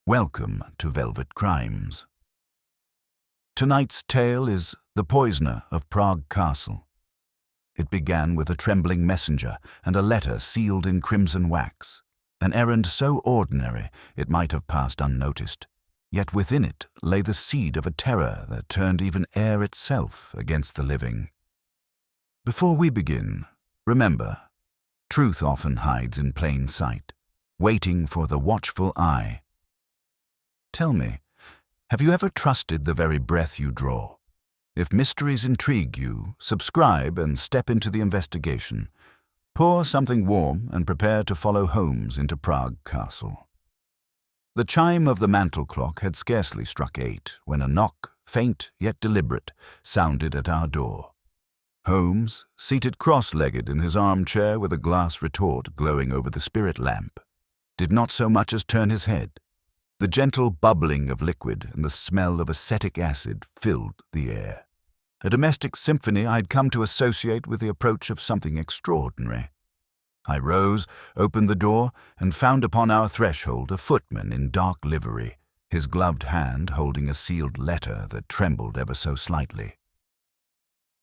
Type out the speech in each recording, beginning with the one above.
Welcome to Velvet Crimes. Tonight's tale is The Poisoner of Prague Castle. It began with a trembling messenger and a letter sealed in crimson wax, an errand so ordinary it might have passed unnoticed, yet within it lay the seed of a terror that turned even air itself against the living. Before we begin, remember, truth often hides in plain sight, waiting for the watchful eye. Tell me, have you ever trusted the very breath you draw? If mysteries intrigue you, subscribe and step into the investigation. Pour something warm and prepare to follow Holmes into Prague Castle. The chime of the mantel clock had scarcely struck 8 when a knock, faint yet deliberate, sounded at our door. Holmes, seated cross-legged in his armchair with a glass retort glowing over the spirit lamp, did not so much as turn his head. The gentle bubbling of liquid and the smell of acetic acid filled the air. A domestic symphony I had come to associate with the approach of something extraordinary. I rose, opened the door, and found upon our threshold a footman in dark livery, his gloved hand holding a sealed letter that trembled ever so slightly.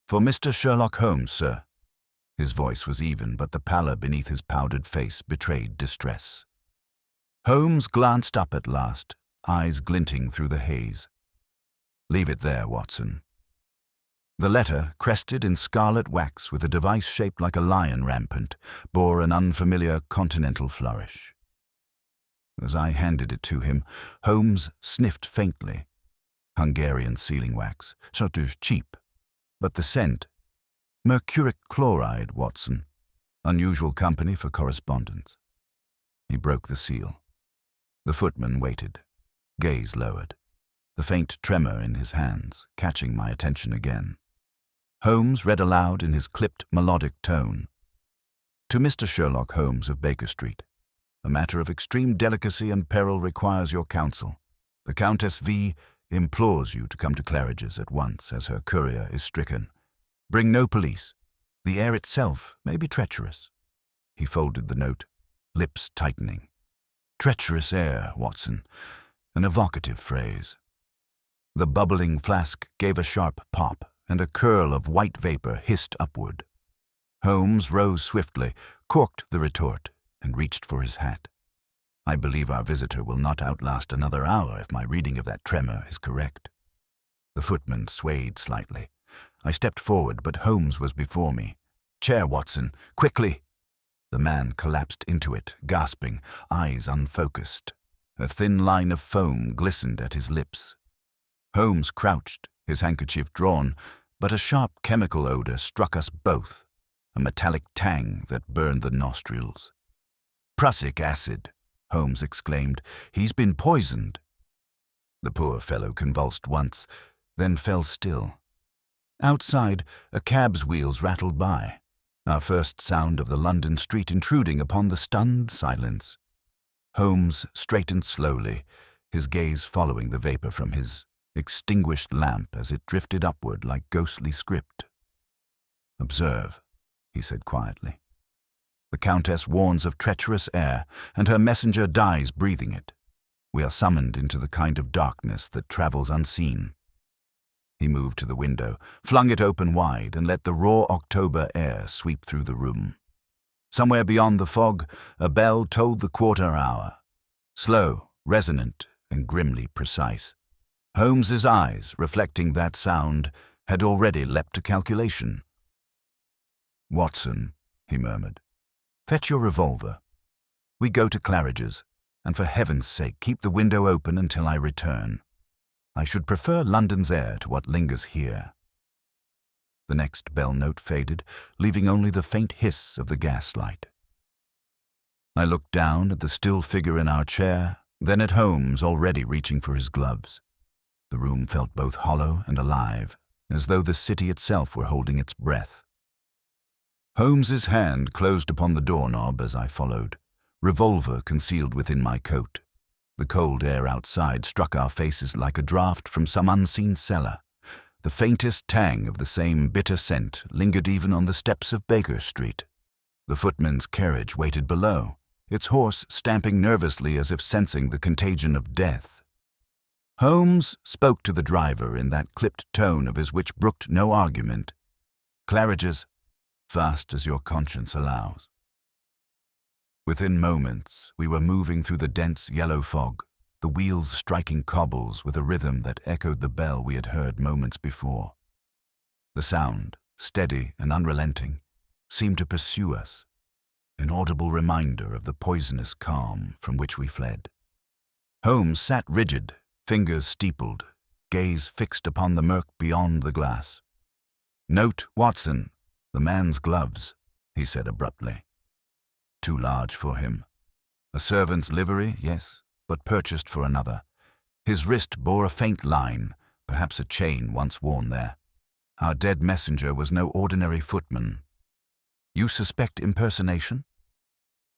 "For Mr. Sherlock Holmes, sir." His voice was even, but the pallor beneath his powdered face betrayed distress. Holmes glanced up at last, eyes glinting through the haze. "Leave it there, Watson." The letter, crested in scarlet wax with a device shaped like a lion rampant, bore an unfamiliar continental flourish. As I handed it to him, Holmes sniffed faintly. Hungarian sealing wax, sort of cheap. But the scent, mercuric chloride, Watson. Unusual company for correspondence. He broke the seal. The footman waited, gaze lowered, the faint tremor in his hands catching my attention again. Holmes read aloud in his clipped, melodic tone. "To Mr. Sherlock Holmes of Baker Street. A matter of extreme delicacy and peril requires your counsel. The Countess V. implores you to come to Claridge's at once, as her courier is stricken. Bring no police. The air itself may be treacherous." He folded the note, lips tightening. "Treacherous air, Watson, an evocative phrase." The bubbling flask gave a sharp pop, and a curl of white vapor hissed upward. Holmes rose swiftly, corked the retort, and reached for his hat. "I believe our visitor will not outlast another hour if my reading of that tremor is correct." The footman swayed slightly. I stepped forward, but Holmes was before me. "Chair, Watson, quickly!" The man collapsed into it, gasping, eyes unfocused. A thin line of foam glistened at his lips. Holmes crouched, his handkerchief drawn, but a sharp chemical odor struck us both, a metallic tang that burned the nostrils. "Prussic acid," Holmes exclaimed. "He's been poisoned." The poor fellow convulsed once, then fell still. Outside, a cab's wheels rattled by, our first sound of the London street intruding upon the stunned silence. Holmes straightened slowly, his gaze following the vapor from his extinguished lamp as it drifted upward like ghostly script. "Observe," he said quietly. "The Countess warns of treacherous air, and her messenger dies breathing it. We are summoned into the kind of darkness that travels unseen." He moved to the window, flung it open wide, and let the raw October air sweep through the room. Somewhere beyond the fog, a bell tolled the quarter hour. Slow, resonant, and grimly precise. Holmes's eyes, reflecting that sound, had already leapt to calculation. "Watson," he murmured, "fetch your revolver. We go to Claridge's, and for heaven's sake keep the window open until I return. I should prefer London's air to what lingers here." The next bell note faded, leaving only the faint hiss of the gaslight. I looked down at the still figure in our chair, then at Holmes already reaching for his gloves. The room felt both hollow and alive, as though the city itself were holding its breath. Holmes's hand closed upon the doorknob as I followed, revolver concealed within my coat. The cold air outside struck our faces like a draught from some unseen cellar. The faintest tang of the same bitter scent lingered even on the steps of Baker Street. The footman's carriage waited below, its horse stamping nervously as if sensing the contagion of death. Holmes spoke to the driver in that clipped tone of his which brooked no argument. "Claridge's, fast as your conscience allows." Within moments, we were moving through the dense yellow fog, the wheels striking cobbles with a rhythm that echoed the bell we had heard moments before. The sound, steady and unrelenting, seemed to pursue us, an audible reminder of the poisonous calm from which we fled. Holmes sat rigid, fingers steepled, gaze fixed upon the murk beyond the glass. "Note, Watson, the man's gloves," he said abruptly. Too large for him. A servant's livery, yes, but purchased for another. His wrist bore a faint line, perhaps a chain once worn there. Our dead messenger was no ordinary footman. "You suspect impersonation?"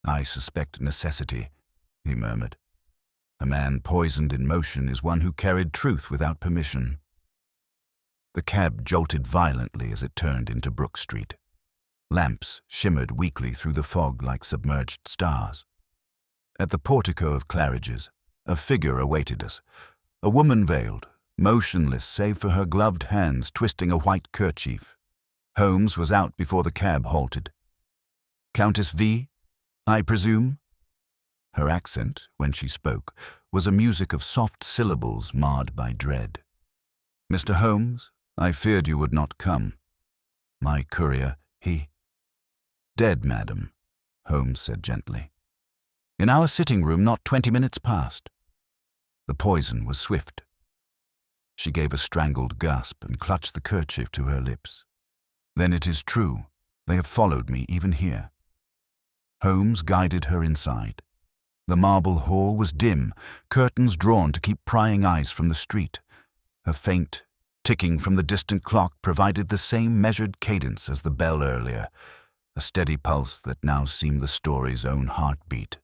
"I suspect necessity," he murmured. "A man poisoned in motion is one who carried truth without permission." The cab jolted violently as it turned into Brook Street. Lamps shimmered weakly through the fog like submerged stars. At the portico of Claridge's, a figure awaited us, a woman veiled, motionless save for her gloved hands twisting a white kerchief. Holmes was out before the cab halted. "Countess V, I presume?" Her accent, when she spoke, was a music of soft syllables marred by dread. "Mr. Holmes, I feared you would not come. My courier, he—" "Dead, madam," Holmes said gently. "In our sitting room not 20 minutes past." The poison was swift. She gave a strangled gasp and clutched the kerchief to her lips. "Then it is true. They have followed me even here." Holmes guided her inside. The marble hall was dim, curtains drawn to keep prying eyes from the street. A faint ticking from the distant clock provided the same measured cadence as the bell earlier, a steady pulse that now seemed the story's own heartbeat.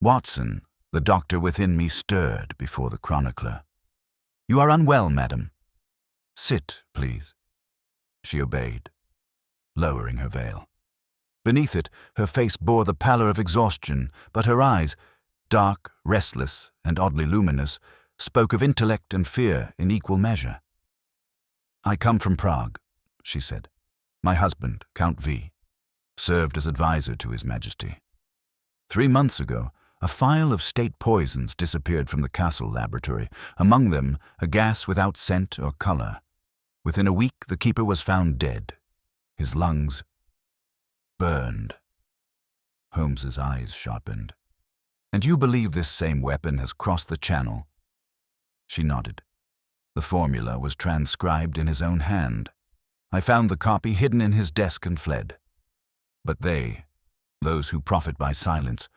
Watson, the doctor within me, stirred before the chronicler. "You are unwell, madam." "Sit, please." She obeyed, lowering her veil. Beneath it, her face bore the pallor of exhaustion, but her eyes, dark, restless, and oddly luminous, spoke of intellect and fear in equal measure. "I come from Prague," she said. "My husband, Count V, served as advisor to His Majesty. 3 months ago, a phial of state poisons disappeared from the castle laboratory, among them a gas without scent or color. Within a week, the keeper was found dead, his lungs burned." Holmes's eyes sharpened. "And you believe this same weapon has crossed the Channel?" She nodded. The formula was transcribed in his own hand. I found the copy hidden in his desk and fled. But they, those who profit by silence,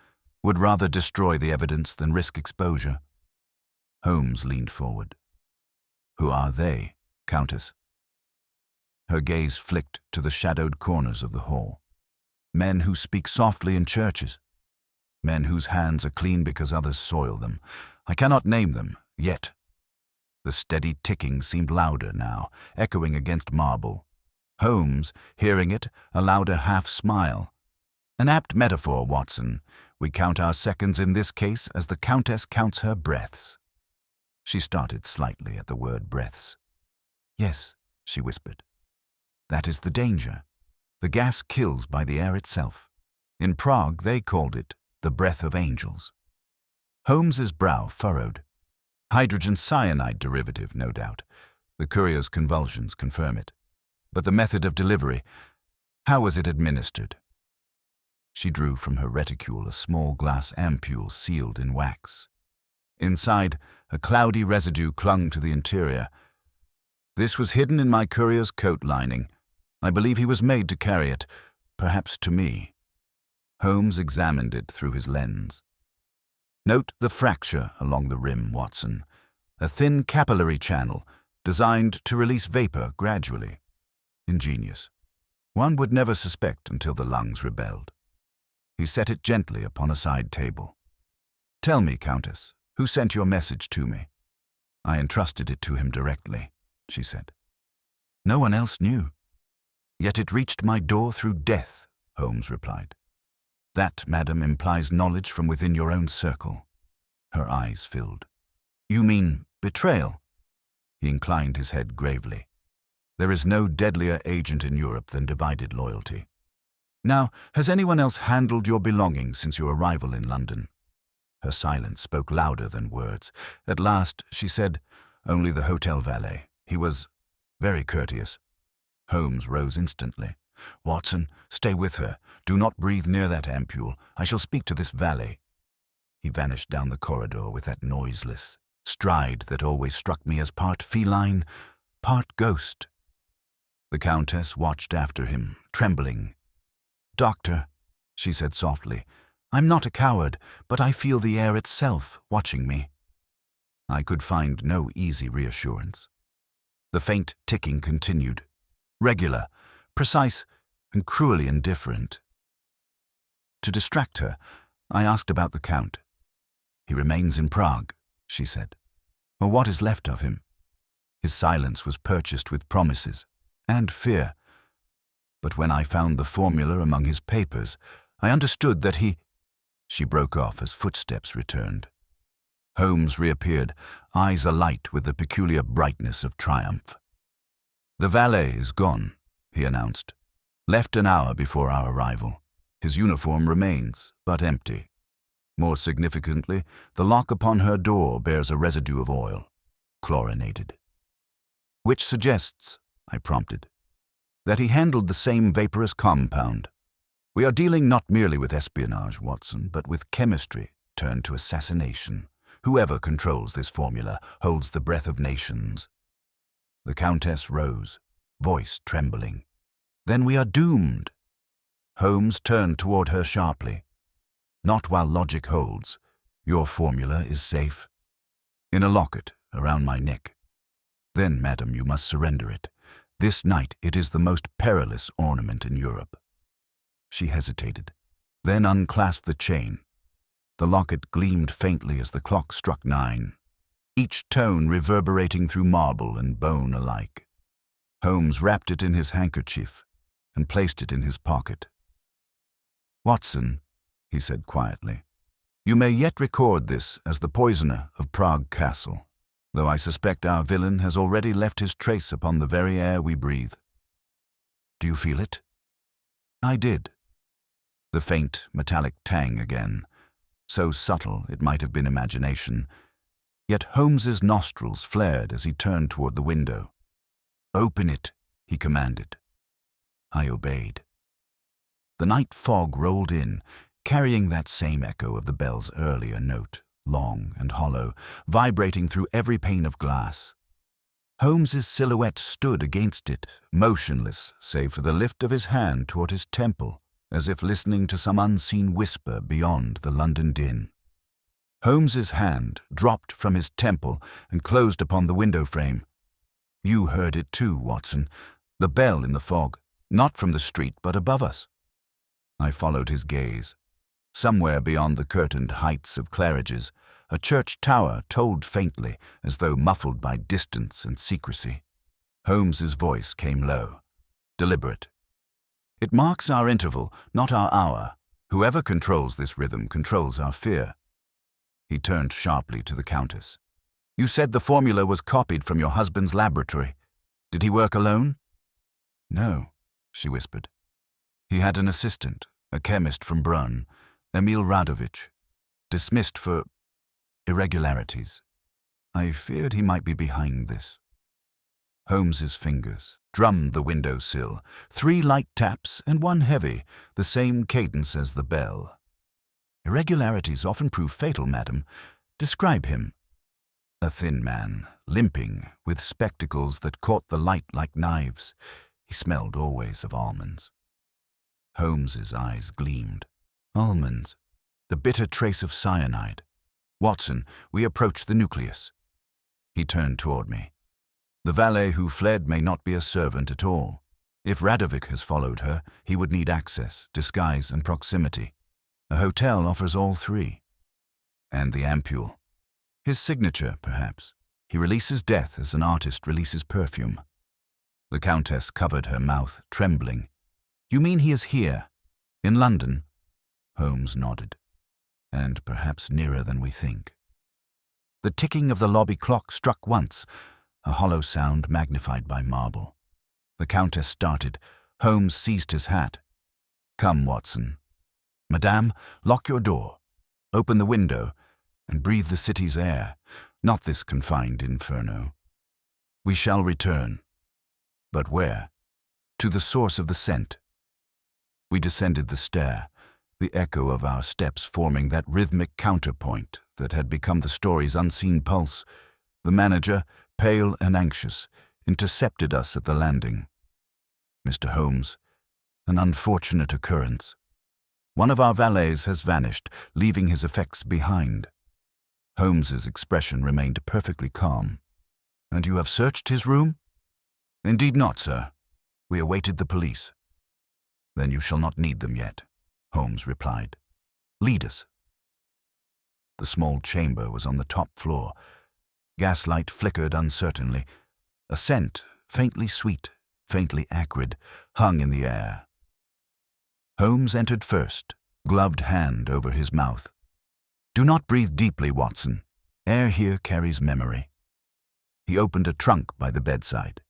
would rather destroy the evidence than risk exposure. Holmes leaned forward. "Who are they, Countess?" Her gaze flicked to the shadowed corners of the hall. "Men who speak softly in churches. Men whose hands are clean because others soil them. I cannot name them, yet." The steady ticking seemed louder now, echoing against marble. Holmes, hearing it, allowed a half-smile. "An apt metaphor, Watson. We count our seconds in this case as the Countess counts her breaths." She started slightly at the word breaths. "Yes," she whispered. "That is the danger. The gas kills by the air itself. In Prague, they called it the breath of angels." Holmes's brow furrowed. "Hydrogen cyanide derivative, no doubt. The courier's convulsions confirm it. But the method of delivery, how was it administered?" She drew from her reticule a small glass ampule sealed in wax. Inside, a cloudy residue clung to the interior. "This was hidden in my courier's coat lining. I believe he was made to carry it, perhaps to me." Holmes examined it through his lens. "Note the fracture along the rim, Watson. A thin capillary channel, designed to release vapor gradually. Ingenious. One would never suspect until the lungs rebelled." He set it gently upon a side table. "Tell me, Countess, who sent your message to me?" "I entrusted it to him directly," she said. "No one else knew." "Yet it reached my door through death," Holmes replied. That, madam, implies knowledge from within your own circle. Her eyes filled. You mean betrayal? He inclined his head gravely. There is no deadlier agent in Europe than divided loyalty. Now, has anyone else handled your belongings since your arrival in London? Her silence spoke louder than words. At last, she said, only the hotel valet. He was very courteous. Holmes rose instantly. Watson, stay with her. Do not breathe near that ampule. I shall speak to this valet. He vanished down the corridor with that noiseless stride that always struck me as part feline, part ghost. The Countess watched after him, trembling. Doctor, she said softly, I'm not a coward, but I feel the air itself watching me. I could find no easy reassurance. The faint ticking continued, regular, precise, and cruelly indifferent. To distract her, I asked about the Count. He remains in Prague, she said. Or what is left of him? His silence was purchased with promises and fear. But when I found the formula among his papers, I understood that he... She broke off as footsteps returned. Holmes reappeared, eyes alight with the peculiar brightness of triumph. The valet is gone, he announced. Left an hour before our arrival. His uniform remains, but empty. More significantly, the lock upon her door bears a residue of oil, chlorinated. Which suggests, I prompted, that he handled the same vaporous compound. We are dealing not merely with espionage, Watson, but with chemistry turned to assassination. Whoever controls this formula holds the breath of nations. The Countess rose, voice trembling. Then we are doomed. Holmes turned toward her sharply. Not while logic holds. Your formula is safe. In a locket around my neck. Then, madam, you must surrender it. This night it is the most perilous ornament in Europe. She hesitated, then unclasped the chain. The locket gleamed faintly as the clock struck 9, each tone reverberating through marble and bone alike. Holmes wrapped it in his handkerchief and placed it in his pocket. Watson, he said quietly, you may yet record this as the poisoner of Prague Castle, though I suspect our villain has already left his trace upon the very air we breathe. Do you feel it? I did. The faint, metallic tang again, so subtle it might have been imagination, yet Holmes's nostrils flared as he turned toward the window. Open it, he commanded. I obeyed. The night fog rolled in, carrying that same echo of the bell's earlier note, long and hollow, vibrating through every pane of glass. Holmes's silhouette stood against it, motionless save for the lift of his hand toward his temple, as if listening to some unseen whisper beyond the London din. Holmes's hand dropped from his temple and closed upon the window frame. You heard it too, Watson, the bell in the fog, not from the street but above us. I followed his gaze. Somewhere beyond the curtained heights of Claridge's, a church tower tolled faintly, as though muffled by distance and secrecy. Holmes's voice came low, deliberate. It marks our interval, not our hour. Whoever controls this rhythm controls our fear. He turned sharply to the Countess. You said the formula was copied from your husband's laboratory. Did he work alone? No, she whispered. He had an assistant, a chemist from Brunn, Emil Radovich, dismissed for irregularities. I feared he might be behind this. Holmes's fingers drummed the window sill, 3 light taps and 1 heavy, the same cadence as the bell. Irregularities often prove fatal, madam. Describe him. A thin man, limping, with spectacles that caught the light like knives. He smelled always of almonds. Holmes's eyes gleamed. Almonds. The bitter trace of cyanide. Watson, we approach the nucleus. He turned toward me. The valet who fled may not be a servant at all. If Radovic has followed her, he would need access, disguise, and proximity. A hotel offers all 3. And the ampule. His signature, perhaps. He releases death as an artist releases perfume. The Countess covered her mouth, trembling. You mean he is here, in London? Holmes nodded. And perhaps nearer than we think. The ticking of the lobby clock struck once, a hollow sound magnified by marble. The Countess started. Holmes seized his hat. "Come, Watson. Madame, lock your door, open the window, and breathe the city's air, not this confined inferno. We shall return. But where? To the source of the scent." We descended the stair, the echo of our steps forming that rhythmic counterpoint that had become the story's unseen pulse. The manager, pale and anxious, intercepted us at the landing. "Mr. Holmes, an unfortunate occurrence. One of our valets has vanished, leaving his effects behind." Holmes's expression remained perfectly calm. "And you have searched his room?" "Indeed not, sir. We awaited the police." "Then you shall not need them yet," Holmes replied. "Lead us." The small chamber was on the top floor. Gaslight flickered uncertainly. A scent, faintly sweet, faintly acrid, hung in the air. Holmes entered first, gloved hand over his mouth. "Do not breathe deeply, Watson. Air here carries memory." He opened a trunk by the bedside.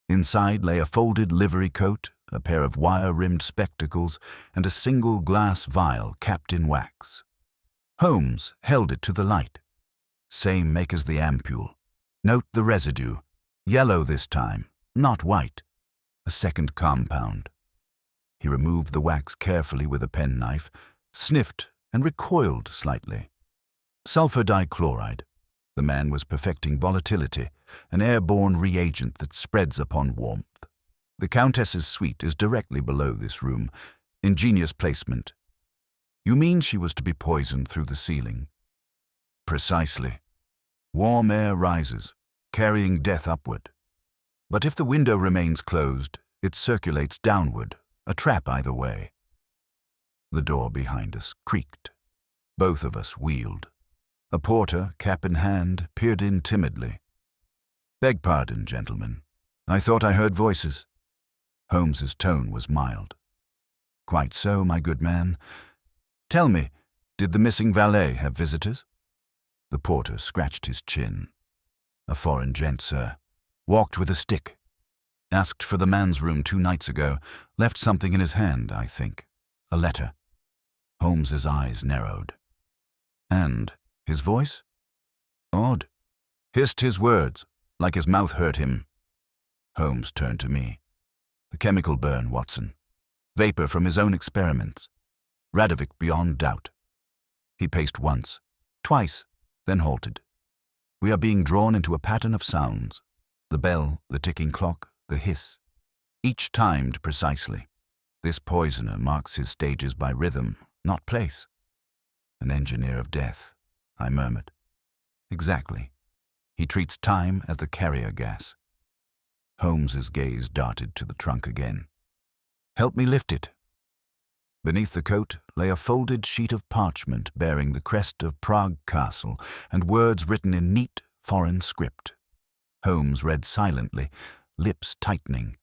Inside lay a folded livery coat, a pair of wire-rimmed spectacles, and a single glass vial capped in wax. Holmes held it to the light. "Same make as the ampule. Note the residue. Yellow this time, not white. A second compound." He removed the wax carefully with a penknife, sniffed, and recoiled slightly. "Sulfur dichloride." The man was perfecting volatility, an airborne reagent that spreads upon warmth. "The Countess's suite is directly below this room. Ingenious placement." "You mean she was to be poisoned through the ceiling?" "Precisely. Warm air rises, carrying death upward. But if the window remains closed, it circulates downward, a trap either way." The door behind us creaked. Both of us wheeled. A porter, cap in hand, peered in timidly. "Beg pardon, gentlemen. I thought I heard voices." Holmes's tone was mild. "Quite so, my good man. Tell me, did the missing valet have visitors?" The porter scratched his chin. "A foreign gent, sir. Walked with a stick. Asked for the man's room 2 nights ago. Left something in his hand, I think. A letter." Holmes's eyes narrowed. "And his voice?" "Odd. Hissed his words, like his mouth hurt him." Holmes turned to me. "A chemical burn, Watson. Vapor from his own experiments. Radovic beyond doubt." He paced once, twice, then halted. "We are being drawn into a pattern of sounds. The bell, the ticking clock, the hiss. Each timed precisely. This poisoner marks his stages by rhythm, not place." "An engineer of death," I murmured. "Exactly. He treats time as the carrier gas." Holmes's gaze darted to the trunk again. "Help me lift it." Beneath the coat lay a folded sheet of parchment bearing the crest of Prague Castle and words written in neat, foreign script. Holmes read silently, lips tightening.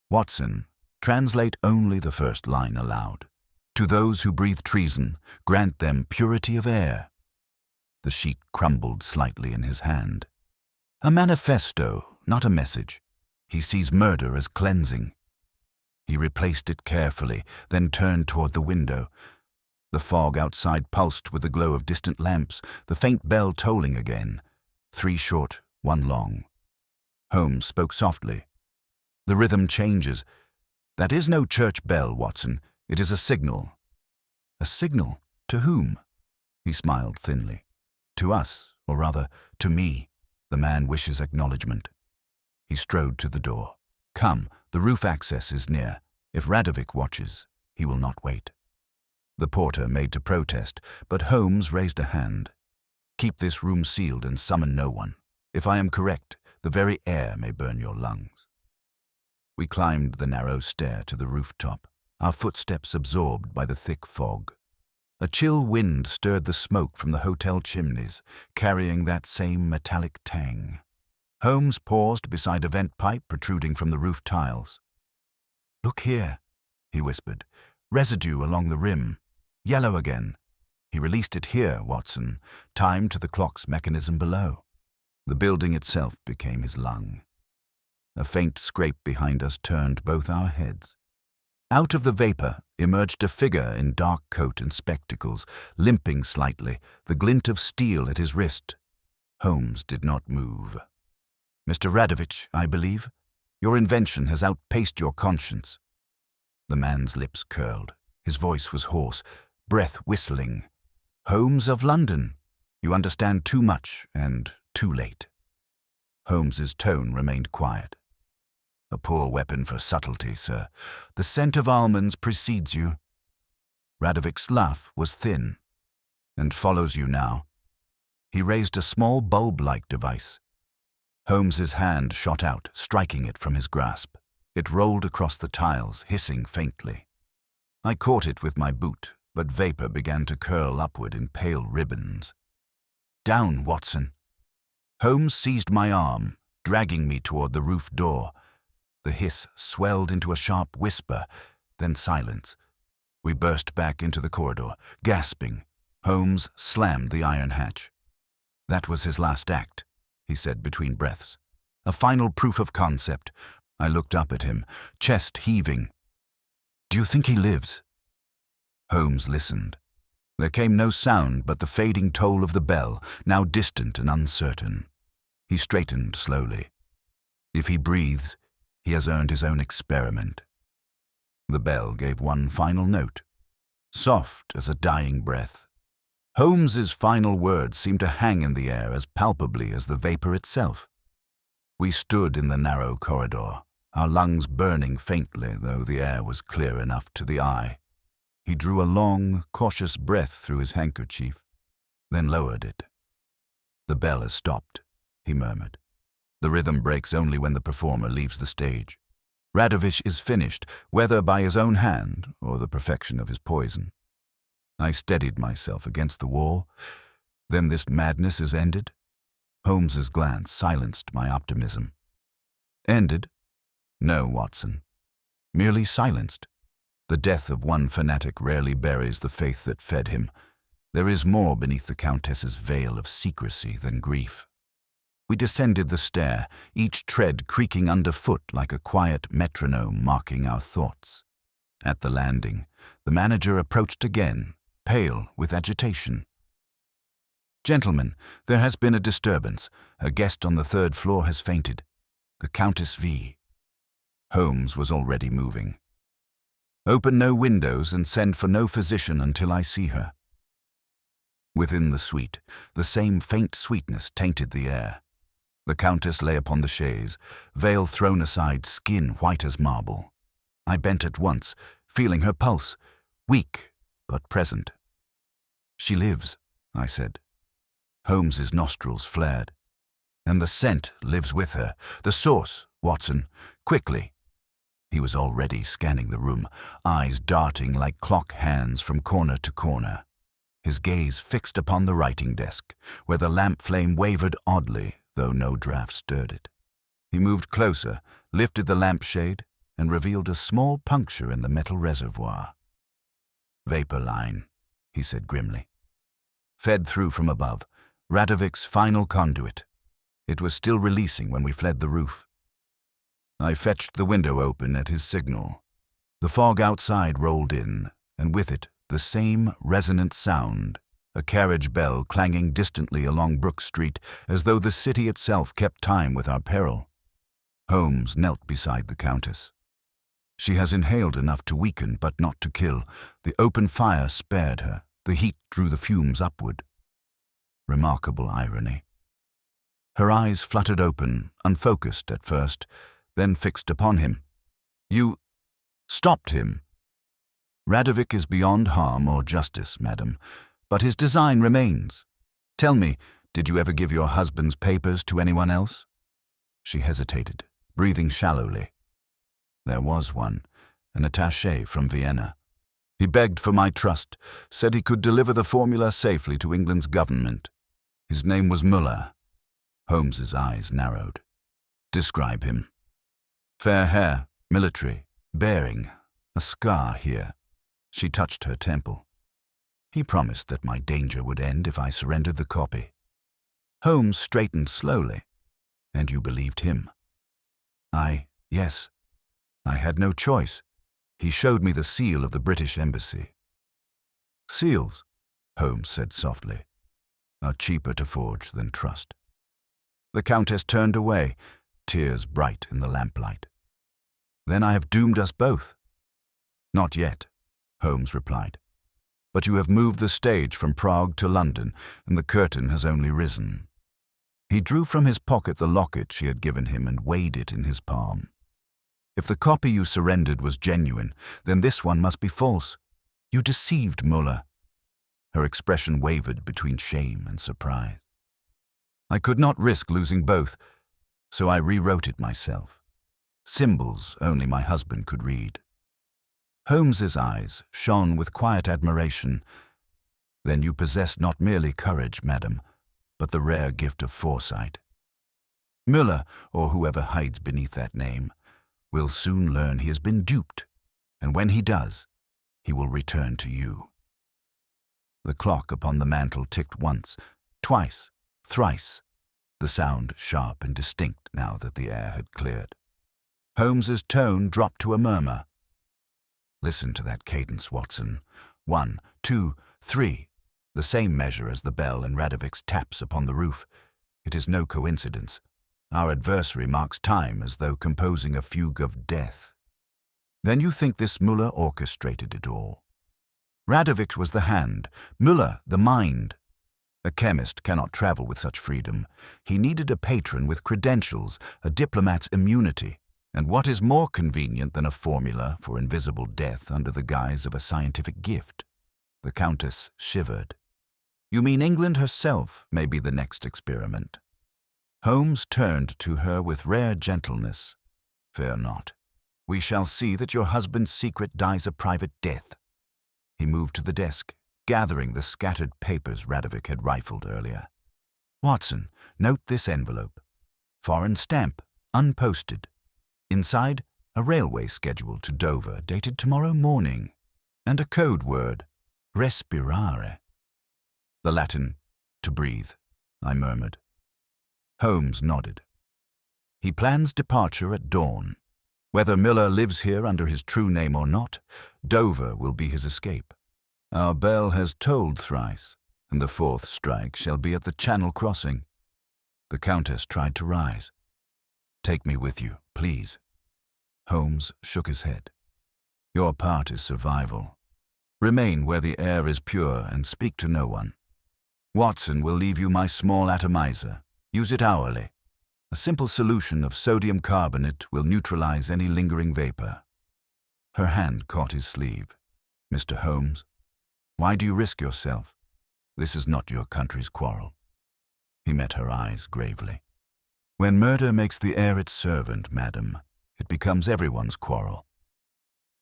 "Watson, translate only the first line aloud. To those who breathe treason, grant them purity of air." The sheet crumbled slightly in his hand. "A manifesto, not a message. He sees murder as cleansing." He replaced it carefully, then turned toward the window. The fog outside pulsed with the glow of distant lamps, the faint bell tolling again. 3 short, 1 long. Holmes spoke softly. "The rhythm changes. That is no church bell, Watson. It is a signal." "A signal? To whom?" He smiled thinly. "To us, or rather, to me. The man wishes acknowledgement." He strode to the door. "Come, the roof access is near. If Radovic watches, he will not wait." The porter made to protest, but Holmes raised a hand. "Keep this room sealed and summon no one. If I am correct, the very air may burn your lungs." We climbed the narrow stair to the rooftop, our footsteps absorbed by the thick fog. A chill wind stirred the smoke from the hotel chimneys, carrying that same metallic tang. Holmes paused beside a vent pipe protruding from the roof tiles. "Look here," he whispered. "Residue along the rim." Yellow again. He released it here, Watson, timed to the clock's mechanism below. The building itself became his lung. A faint scrape behind us turned both our heads. Out of the vapor emerged a figure in dark coat and spectacles, limping slightly, the glint of steel at his wrist. Holmes did not move. "Mr. Radovich, I believe? Your invention has outpaced your conscience." The man's lips curled. His voice was hoarse, breath whistling. "Holmes of London, you understand too much and too late." Holmes's tone remained quiet. "A poor weapon for subtlety, sir. The scent of almonds precedes you." Radovich's laugh was thin. "And follows you now." He raised a small bulb-like device. Holmes's hand shot out, striking it from his grasp. It rolled across the tiles, hissing faintly. I caught it with my boot, but vapor began to curl upward in pale ribbons. "Down, Watson." Holmes seized my arm, dragging me toward the roof door. The hiss swelled into a sharp whisper, then silence. We burst back into the corridor, gasping. Holmes slammed the iron hatch. "That was his last act," he said between breaths. "A final proof of concept." I looked up at him, chest heaving. "Do you think he lives?" Holmes listened. There came no sound but the fading toll of the bell, now distant and uncertain. He straightened slowly. "If he breathes, he has earned his own experiment." The bell gave one final note, soft as a dying breath. Holmes's final words seemed to hang in the air as palpably as the vapor itself. We stood in the narrow corridor, our lungs burning faintly, though the air was clear enough to the eye. He drew a long, cautious breath through his handkerchief, then lowered it. "The bell has stopped," he murmured. "The rhythm breaks only when the performer leaves the stage. Radovich is finished, whether by his own hand or the perfection of his poison." I steadied myself against the wall. "Then this madness is ended?" Holmes's glance silenced my optimism. "Ended? No, Watson. Merely silenced. The death of one fanatic rarely buries the faith that fed him. There is more beneath the Countess's veil of secrecy than grief." We descended the stair, each tread creaking underfoot like a quiet metronome marking our thoughts. At the landing, the manager approached again, pale with agitation. "Gentlemen, there has been a disturbance. A guest on the third floor has fainted. The Countess V." Holmes was already moving. "Open no windows and send for no physician until I see her." Within the suite, the same faint sweetness tainted the air. The Countess lay upon the chaise, veil thrown aside, skin white as marble. I bent at once, feeling her pulse, weak but present. "She lives," I said. Holmes's nostrils flared. "And the scent lives with her. The source, Watson, quickly." He was already scanning the room, eyes darting like clock hands from corner to corner. His gaze fixed upon the writing desk, where the lamp flame wavered oddly, though no draught stirred it. He moved closer, lifted the lampshade, and revealed a small puncture in the metal reservoir. "Vapor line," he said grimly. "Fed through from above. Radovich's final conduit. It was still releasing when we fled the roof." I fetched the window open at his signal. The fog outside rolled in, and with it the same resonant sound, a carriage bell clanging distantly along Brook Street as though the city itself kept time with our peril. Holmes knelt beside the Countess. "She has inhaled enough to weaken but not to kill. The open fire spared her. The heat drew the fumes upward." Remarkable irony. Her eyes fluttered open, unfocused at first, then fixed upon him. "You stopped him." "Radovich is beyond harm or justice, madam, but his design remains. Tell me, did you ever give your husband's papers to anyone else?" She hesitated, breathing shallowly. "There was one, an attaché from Vienna. He begged for my trust, said he could deliver the formula safely to England's government. His name was Muller." Holmes's eyes narrowed. "Describe him." "Fair hair, military, bearing, a scar here." She touched her temple. He promised that my danger would end if I surrendered the copy. Holmes straightened slowly. And you believed him? Yes. I had no choice. He showed me the seal of the British Embassy. Seals, Holmes said softly, are cheaper to forge than trust. The Countess turned away, tears bright in the lamplight. Then I have doomed us both. Not yet, Holmes replied. But you have moved the stage from Prague to London, and the curtain has only risen. He drew from his pocket the locket she had given him and weighed it in his palm. If the copy you surrendered was genuine, then this one must be false. You deceived Muller. Her expression wavered between shame and surprise. I could not risk losing both, so I rewrote it myself. Symbols only my husband could read. Holmes's eyes shone with quiet admiration. Then you possess not merely courage, madam, but the rare gift of foresight. Muller, or whoever hides beneath that name, will soon learn he has been duped, and when he does, he will return to you. The clock upon the mantel ticked once, twice, thrice, the sound sharp and distinct now that the air had cleared. Holmes's tone dropped to a murmur. Listen to that cadence, Watson. 1, 2, 3, the same measure as the bell in Radovic's taps upon the roof. It is no coincidence. Our adversary marks time as though composing a fugue of death. Then you think this Muller orchestrated it all. Radovic was the hand, Muller the mind. A chemist cannot travel with such freedom. He needed a patron with credentials, a diplomat's immunity, and what is more convenient than a formula for invisible death under the guise of a scientific gift? The Countess shivered. You mean England herself may be the next experiment? Holmes turned to her with rare gentleness. Fear not. We shall see that your husband's secret dies a private death. He moved to the desk, gathering the scattered papers Radovic had rifled earlier. Watson, note this envelope. Foreign stamp, unposted. Inside, a railway schedule to Dover, dated tomorrow morning. And a code word, respirare. The Latin, to breathe, I murmured. Holmes nodded. He plans departure at dawn. Whether Muller lives here under his true name or not, Dover will be his escape. Our bell has tolled thrice, and the fourth strike shall be at the Channel crossing. The Countess tried to rise. Take me with you, please. Holmes shook his head. Your part is survival. Remain where the air is pure and speak to no one. Watson will leave you my small atomizer. Use it hourly. A simple solution of sodium carbonate will neutralize any lingering vapor. Her hand caught his sleeve. Mr. Holmes, why do you risk yourself? This is not your country's quarrel. He met her eyes gravely. When murder makes the air its servant, madam, it becomes everyone's quarrel.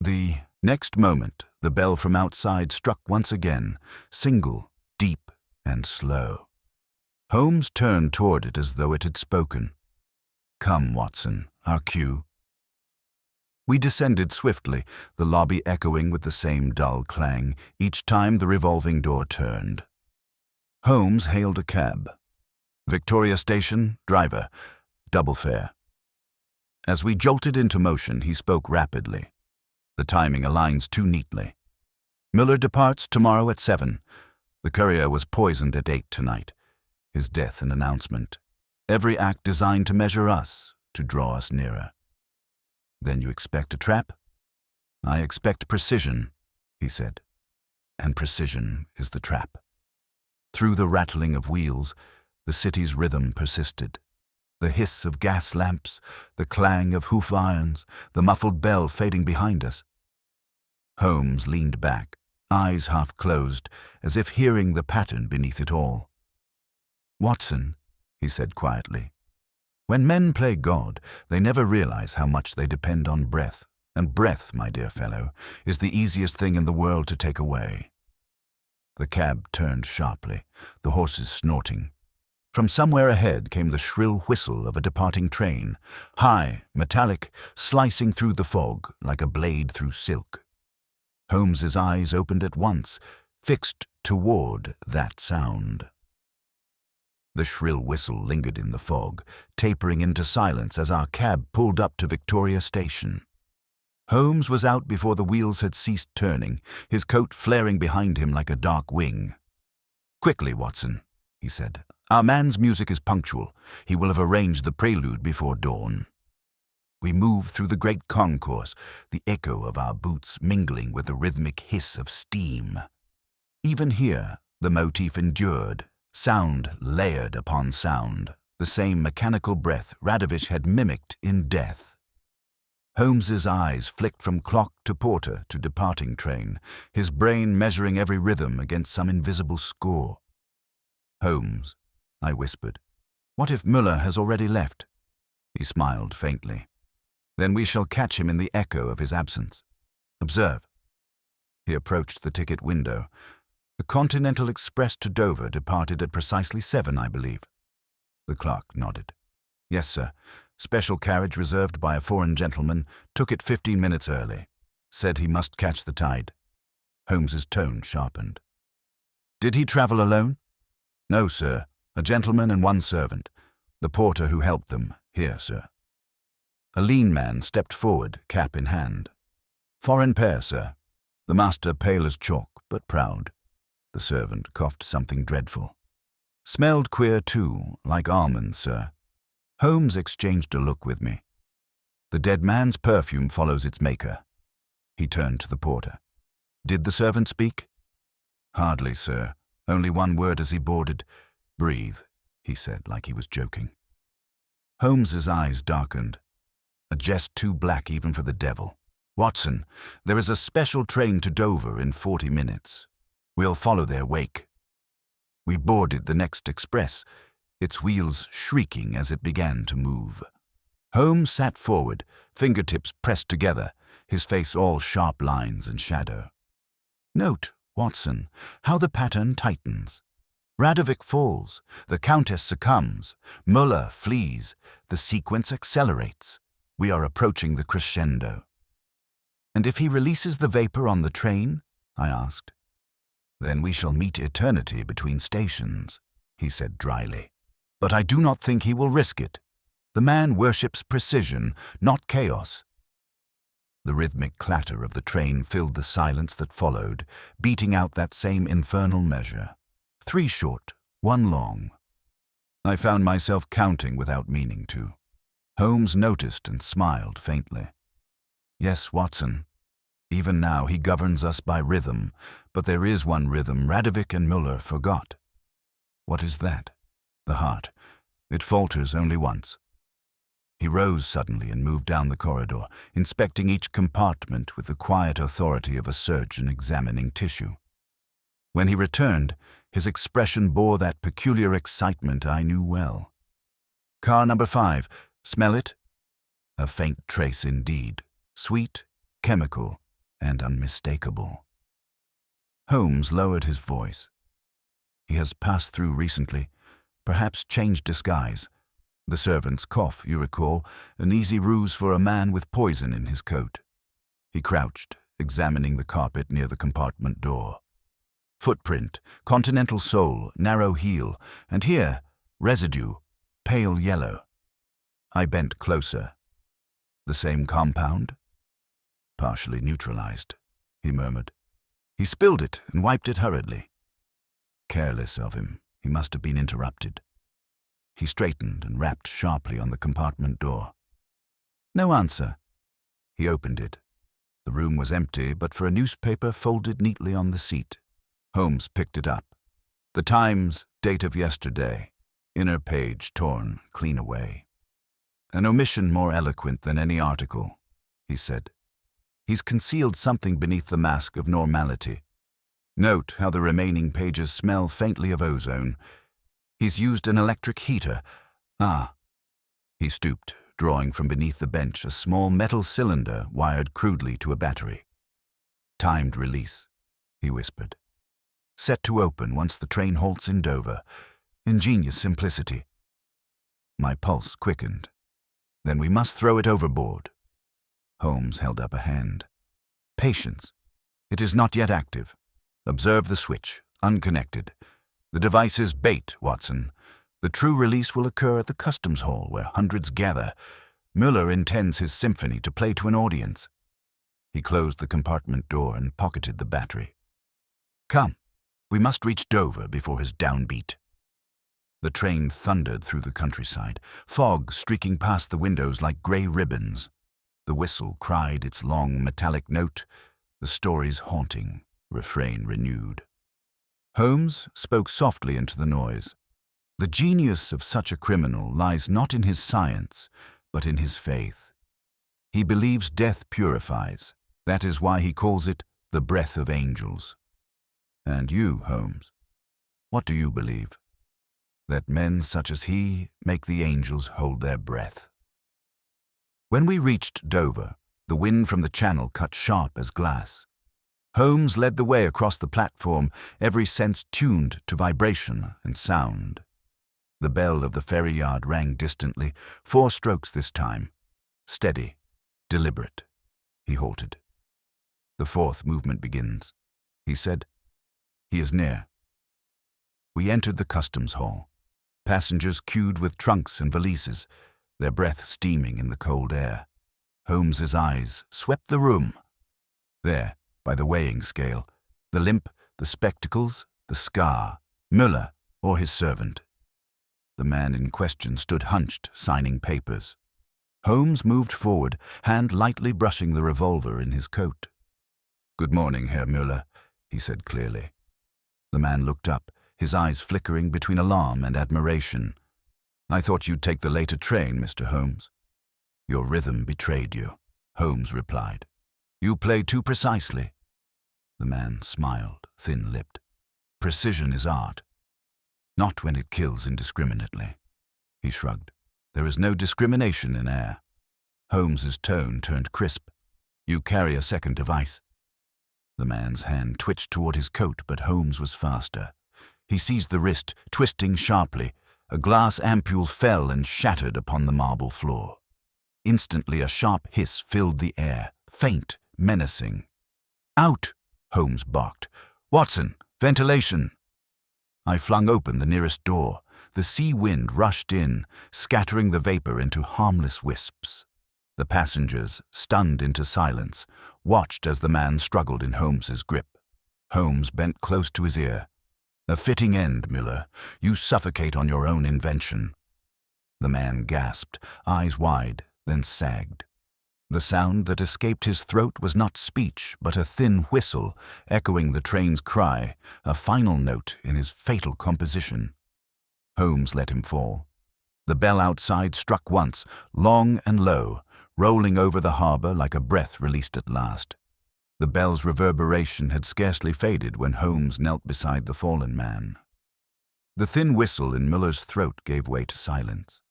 The next moment, the bell from outside struck once again, single, deep, and slow. Holmes turned toward it as though it had spoken. Come, Watson, our cue. We descended swiftly, the lobby echoing with the same dull clang each time the revolving door turned. Holmes hailed a cab. Victoria Station, driver, double fare. As we jolted into motion, he spoke rapidly. The timing aligns too neatly. Muller departs tomorrow at 7. The courier was poisoned at 8 tonight. His death an announcement. Every act designed to measure us, to draw us nearer. Then you expect a trap? I expect precision, he said. And precision is the trap. Through the rattling of wheels, the city's rhythm persisted. The hiss of gas lamps, the clang of hoof irons, the muffled bell fading behind us. Holmes leaned back, eyes half closed, as if hearing the pattern beneath it all. Watson, he said quietly, when men play God, they never realize how much they depend on breath, and breath, my dear fellow, is the easiest thing in the world to take away. The cab turned sharply, the horses snorting. From somewhere ahead came the shrill whistle of a departing train, high, metallic, slicing through the fog like a blade through silk. Holmes's eyes opened at once, fixed toward that sound. The shrill whistle lingered in the fog, tapering into silence as our cab pulled up to Victoria Station. Holmes was out before the wheels had ceased turning, his coat flaring behind him like a dark wing. "Quickly, Watson," he said. "Our man's music is punctual. He will have arranged the prelude before dawn." We moved through the great concourse, the echo of our boots mingling with the rhythmic hiss of steam. Even here, the motif endured, sound layered upon sound, the same mechanical breath Radovich had mimicked in death. Holmes's eyes flicked from clock to porter to departing train, his brain measuring every rhythm against some invisible score. "Holmes," I whispered, "what if Müller has already left?" He smiled faintly. "Then we shall catch him in the echo of his absence. Observe." He approached the ticket window. The Continental Express to Dover departed at precisely 7, I believe. The clerk nodded. "Yes, sir. Special carriage reserved by a foreign gentleman, took it 15 minutes early. Said he must catch the tide." Holmes's tone sharpened. "Did he travel alone?" "No, sir. A gentleman and one servant. The porter who helped them, here, sir." A lean man stepped forward, cap in hand. "Foreign pair, sir. The master pale as chalk, but proud." The servant coughed something dreadful. "Smelled queer too, like almonds, sir." Holmes exchanged a look with me. "The dead man's perfume follows its maker." He turned to the porter. "Did the servant speak?" "Hardly, sir. Only one word as he boarded. 'Breathe,' he said, like he was joking." Holmes's eyes darkened. A jest too black even for the devil. "Watson, there is a special train to Dover in 40 minutes. We'll follow their wake." We boarded the next express, its wheels shrieking as it began to move. Holmes sat forward, fingertips pressed together, his face all sharp lines and shadow. "Note, Watson, how the pattern tightens. Radovich falls, the Countess succumbs, Müller flees, the sequence accelerates. We are approaching the crescendo." "And if he releases the vapor on the train?" I asked. "Then we shall meet eternity between stations," he said dryly. "But I do not think he will risk it. The man worships precision, not chaos." The rhythmic clatter of the train filled the silence that followed, beating out that same infernal measure. 3 short, 1 long. I found myself counting without meaning to. Holmes noticed and smiled faintly. "Yes, Watson. Even now he governs us by rhythm, but there is one rhythm Radovich and Müller forgot." "What is that?" "The heart. It falters only once." He rose suddenly and moved down the corridor, inspecting each compartment with the quiet authority of a surgeon examining tissue. When he returned, his expression bore that peculiar excitement I knew well. "Car number 5. Smell it?" A faint trace indeed. Sweet, chemical, and unmistakable. Holmes lowered his voice. "He has passed through recently, perhaps changed disguise. The servant's cough, you recall, an easy ruse for a man with poison in his coat." He crouched, examining the carpet near the compartment door. "Footprint, continental sole, narrow heel, and here, residue, pale yellow." I bent closer. "The same compound?" "Partially neutralized," he murmured. "He spilled it and wiped it hurriedly." Careless of him, he must have been interrupted. He straightened and rapped sharply on the compartment door. No answer. He opened it. The room was empty, but for a newspaper folded neatly on the seat. Holmes picked it up. The Times, date of yesterday. Inner page torn clean away. "An omission more eloquent than any article," he said. "He's concealed something beneath the mask of normality. Note how the remaining pages smell faintly of ozone. He's used an electric heater. Ah." He stooped, drawing from beneath the bench a small metal cylinder wired crudely to a battery. "Timed release," he whispered. "Set to open once the train halts in Dover. Ingenious simplicity." My pulse quickened. "Then we must throw it overboard." Holmes held up a hand. "Patience. It is not yet active. Observe the switch. unconnected. The device is bait, Watson. The true release will occur at the customs hall where hundreds gather. Müller intends his symphony to play to an audience. He closed the compartment door and pocketed the battery. Come, we must reach Dover before his downbeat. The train thundered through the countryside, fog streaking past the windows like grey ribbons. The whistle cried its long metallic note, the story's haunting refrain renewed. Holmes spoke softly into the noise. The genius of such a criminal lies not in his science, but in his faith. He believes death purifies. That is why he calls it the breath of angels. And you, Holmes, what do you believe? That men such as he make the angels hold their breath. When we reached Dover, the wind from the channel cut sharp as glass. Holmes led the way across the platform, every sense tuned to vibration and sound. The bell of the ferry yard rang distantly, 4 strokes this time. Steady, deliberate. He halted. The 4th movement begins, he said. He is near. We entered the customs hall. Passengers queued with trunks and valises, their breath steaming in the cold air. Holmes's eyes swept the room. There, by the weighing scale, the limp, the spectacles, the scar, Müller or his servant. The man in question stood hunched, signing papers. Holmes moved forward, hand lightly brushing the revolver in his coat. "Good morning, Herr Müller," he said clearly. The man looked up, his eyes flickering between alarm and admiration. "I thought you'd take the later train, Mr. Holmes." "Your rhythm betrayed you," Holmes replied. "You play too precisely." The man smiled, thin-lipped. "Precision is art. Not when it kills indiscriminately." He shrugged. "There is no discrimination in air." Holmes's tone turned crisp. "You carry a second device." The man's hand twitched toward his coat, but Holmes was faster. He seized the wrist, twisting sharply. A glass ampule fell and shattered upon the marble floor. Instantly a sharp hiss filled the air, faint, menacing. "Out!" Holmes barked. "Watson, ventilation!" I flung open the nearest door. The sea wind rushed in, scattering the vapor into harmless wisps. The passengers, stunned into silence, watched as the man struggled in Holmes's grip. Holmes bent close to his ear. "A fitting end, Müller. You suffocate on your own invention." The man gasped, eyes wide, then sagged. The sound that escaped his throat was not speech, but a thin whistle, echoing the train's cry, a final note in his fatal composition. Holmes let him fall. The bell outside struck once, long and low, rolling over the harbor like a breath released at last. The bell's reverberation had scarcely faded when Holmes knelt beside the fallen man. The thin whistle in Müller's throat gave way to silence.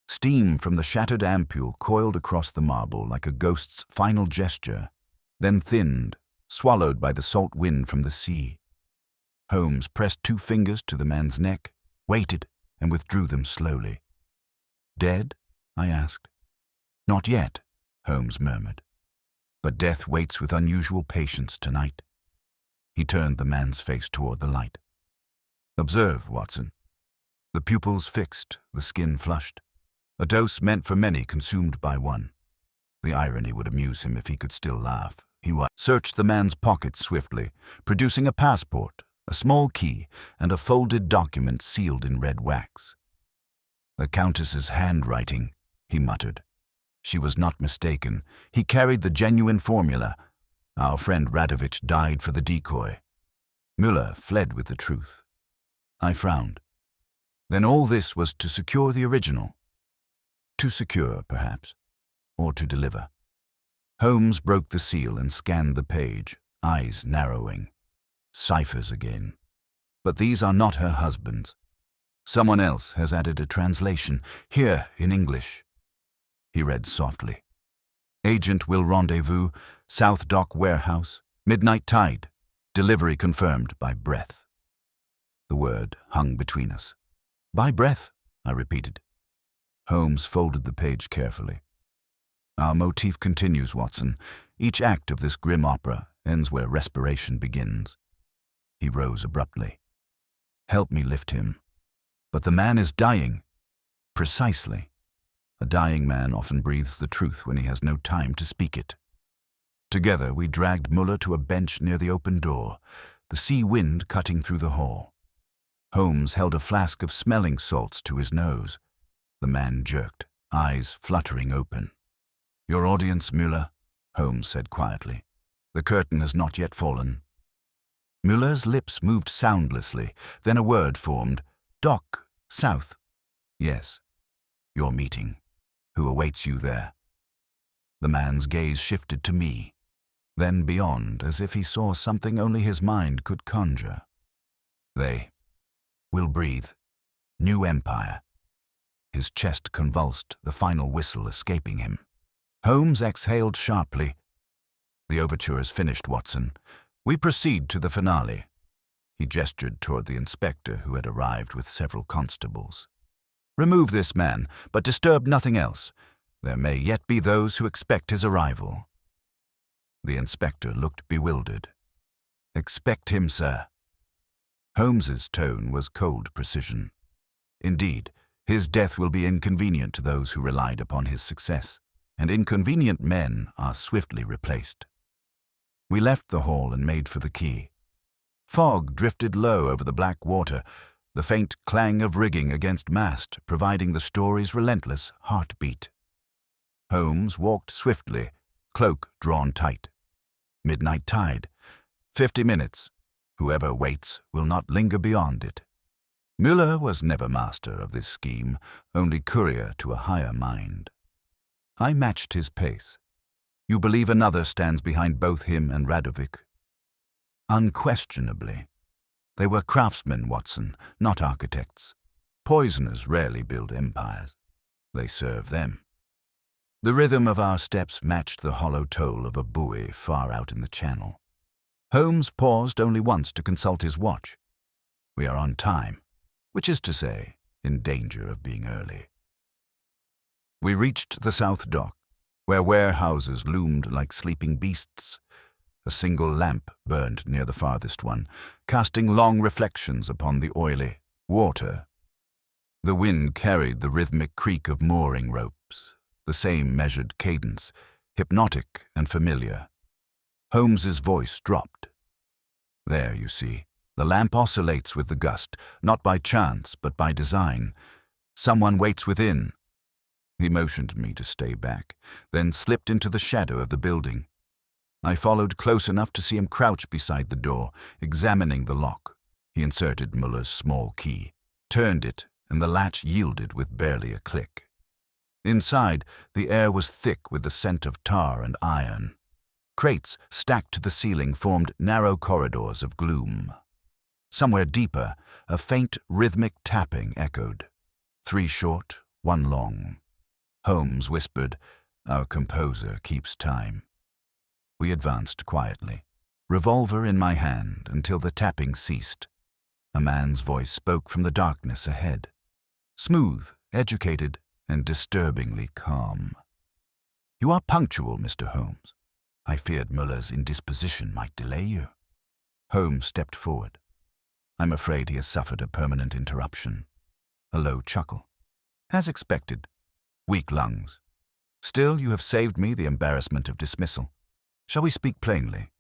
Steam from the shattered ampule coiled across the marble like a ghost's final gesture, then thinned, swallowed by the salt wind from the sea. Holmes pressed 2 fingers to the man's neck, waited, and withdrew them slowly. "Dead?" I asked. "Not yet," Holmes murmured. "But death waits with unusual patience tonight." He turned the man's face toward the light. "Observe, Watson." The pupils fixed, the skin flushed. A dose meant for many, consumed by one. The irony would amuse him if he could still laugh. He searched the man's pockets swiftly, producing a passport, a small key, and a folded document sealed in red wax. "The Countess's handwriting," he muttered. She was not mistaken. He carried the genuine formula. Our friend Radovich died for the decoy. Müller fled with the truth. I frowned. Then all this was to secure the original. To secure, perhaps, or to deliver. Holmes broke the seal and scanned the page, eyes narrowing. Ciphers again. But these are not her husband's. Someone else has added a translation, here in English. He read softly. "Agent will rendezvous, South Dock Warehouse, midnight tide. Delivery confirmed by breath." The word hung between us. "By breath," I repeated. Holmes folded the page carefully. "Our motif continues, Watson. Each act of this grim opera ends where respiration begins." He rose abruptly. "Help me lift him." "But the man is dying." "Precisely. A dying man often breathes the truth when he has no time to speak it." Together we dragged Muller to a bench near the open door, the sea wind cutting through the hall. Holmes held a flask of smelling salts to his nose. The man jerked, eyes fluttering open. "Your audience, Muller," Holmes said quietly. "The curtain has not yet fallen." Muller's lips moved soundlessly, then a word formed. "Dock, south." "Yes." "Your meeting. Who awaits you there?" The man's gaze shifted to me, then beyond, as if he saw something only his mind could conjure. "They will breathe. New empire." His chest convulsed, the final whistle escaping him. Holmes exhaled sharply. "The overture is finished, Watson. We proceed to the finale." He gestured toward the inspector, who had arrived with several constables. "Remove this man, but disturb nothing else. There may yet be those who expect his arrival." The inspector looked bewildered. "Expect him, sir." Holmes's tone was cold precision. Indeed, his death will be inconvenient to those who relied upon his success, and inconvenient men are swiftly replaced. We left the hall and made for the quay. Fog drifted low over the black water, the faint clang of rigging against mast providing the story's relentless heartbeat. Holmes walked swiftly, cloak drawn tight. Midnight tide. 50 minutes. Whoever waits will not linger beyond it. Muller was never master of this scheme, only courier to a higher mind. I matched his pace. "You believe another stands behind both him and Radovic?" "Unquestionably. They were craftsmen, Watson, not architects. Poisoners rarely build empires. They serve them." The rhythm of our steps matched the hollow toll of a buoy far out in the channel. Holmes paused only once to consult his watch. "We are on time, which is to say, in danger of being early." We reached the south dock, where warehouses loomed like sleeping beasts. A single lamp burned near the farthest one, casting long reflections upon the oily water. The wind carried the rhythmic creak of mooring ropes, the same measured cadence, hypnotic and familiar. Holmes's voice dropped. "There, you see, the lamp oscillates with the gust, not by chance, but by design. Someone waits within." He motioned me to stay back, then slipped into the shadow of the building. I followed close enough to see him crouch beside the door, examining the lock. He inserted Muller's small key, turned it, and the latch yielded with barely a click. Inside, the air was thick with the scent of tar and iron. Crates stacked to the ceiling formed narrow corridors of gloom. Somewhere deeper, a faint rhythmic tapping echoed. 3 short, 1 long. Holmes whispered, "Our composer keeps time." We advanced quietly, revolver in my hand, until the tapping ceased. A man's voice spoke from the darkness ahead. Smooth, educated, and disturbingly calm. "You are punctual, Mr. Holmes. I feared Muller's indisposition might delay you." Holmes stepped forward. "I'm afraid he has suffered a permanent interruption." A low chuckle. "As expected. Weak lungs. Still, you have saved me the embarrassment of dismissal. Shall we speak plainly?"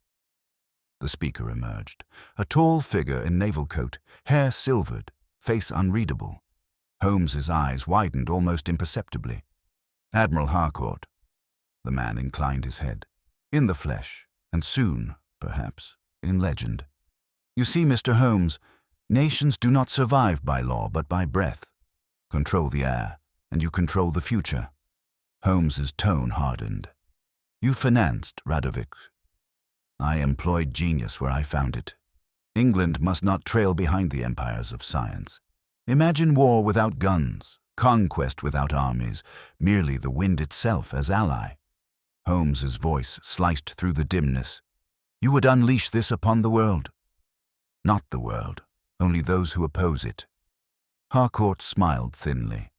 The speaker emerged, a tall figure in naval coat, hair silvered, face unreadable. Holmes's eyes widened almost imperceptibly. "Admiral Harcourt." The man inclined his head. "In the flesh, and soon, perhaps, in legend. You see, Mr. Holmes, nations do not survive by law but by breath. Control the air, and you control the future." Holmes's tone hardened. "You financed Radovic. I employed genius where I found it. England must not trail behind the empires of science. Imagine war without guns, conquest without armies, merely the wind itself as ally." Holmes's voice sliced through the dimness. "You would unleash this upon the world." "Not the world, only those who oppose it." Harcourt smiled thinly.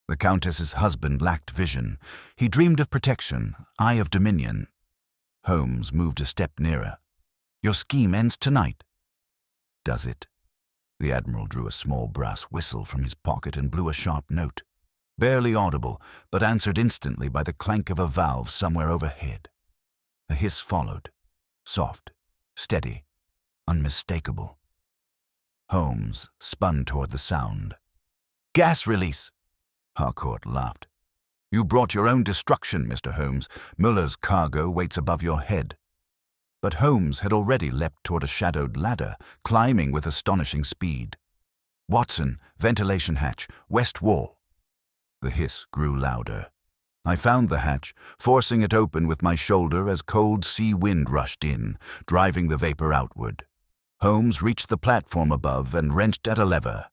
The Countess's husband lacked vision. He dreamed of protection, eye of dominion. Holmes moved a step nearer. "Your scheme ends tonight." does it?" The Admiral drew a small brass whistle from his pocket and blew a sharp note, barely audible, but answered instantly by the clank of a valve somewhere overhead. A hiss followed, soft, steady, unmistakable. Holmes spun toward the sound. "Gas release!" Harcourt laughed. "You brought your own destruction, Mr. Holmes. Muller's cargo waits above your head." But Holmes had already leapt toward a shadowed ladder, climbing with astonishing speed. "Watson, ventilation hatch, west wall." The hiss grew louder. I found the hatch, forcing it open with my shoulder as cold sea wind rushed in, driving the vapor outward. Holmes reached the platform above and wrenched at a lever.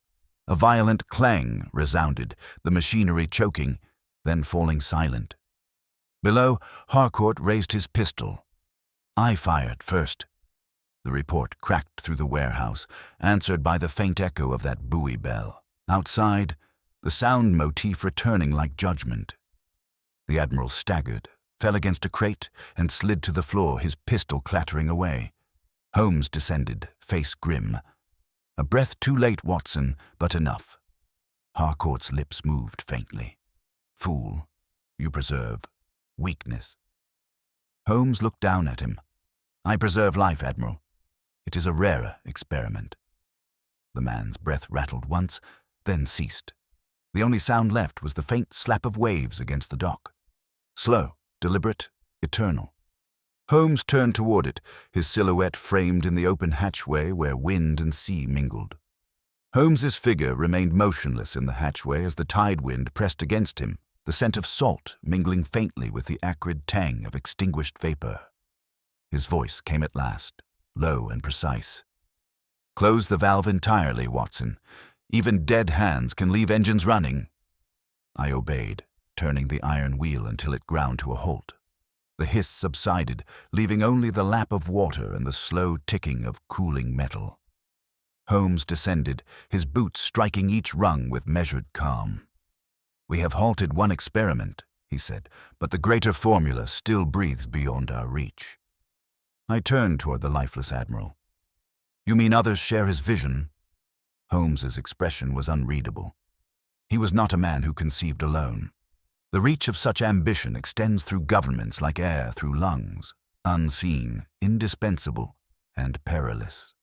A violent clang resounded, the machinery choking, then falling silent. Below, Harcourt raised his pistol. I fired first. The report cracked through the warehouse, answered by the faint echo of that buoy bell. Outside, the sound motif returning like judgment. The Admiral staggered, fell against a crate, and slid to the floor, his pistol clattering away. Holmes descended, face grim. "A breath too late, Watson, but enough." Harcourt's lips moved faintly. "Fool, you preserve weakness." Holmes looked down at him. "I preserve life, Admiral. It is a rarer experiment." The man's breath rattled once, then ceased. The only sound left was the faint slap of waves against the dock. Slow, deliberate, eternal. Holmes turned toward it, his silhouette framed in the open hatchway where wind and sea mingled. Holmes's figure remained motionless in the hatchway as the tide wind pressed against him, the scent of salt mingling faintly with the acrid tang of extinguished vapor. His voice came at last, low and precise. "Close the valve entirely, Watson. Even dead hands can leave engines running." I obeyed, turning the iron wheel until it ground to a halt. The hiss subsided, leaving only the lap of water and the slow ticking of cooling metal. Holmes descended, his boots striking each rung with measured calm. "We have halted one experiment," he said, "but the greater formula still breathes beyond our reach." I turned toward the lifeless Admiral. "You mean others share his vision?" Holmes's expression was unreadable. He was not a man who conceived alone. The reach of such ambition extends through governments like air through lungs, unseen, indispensable, and perilous.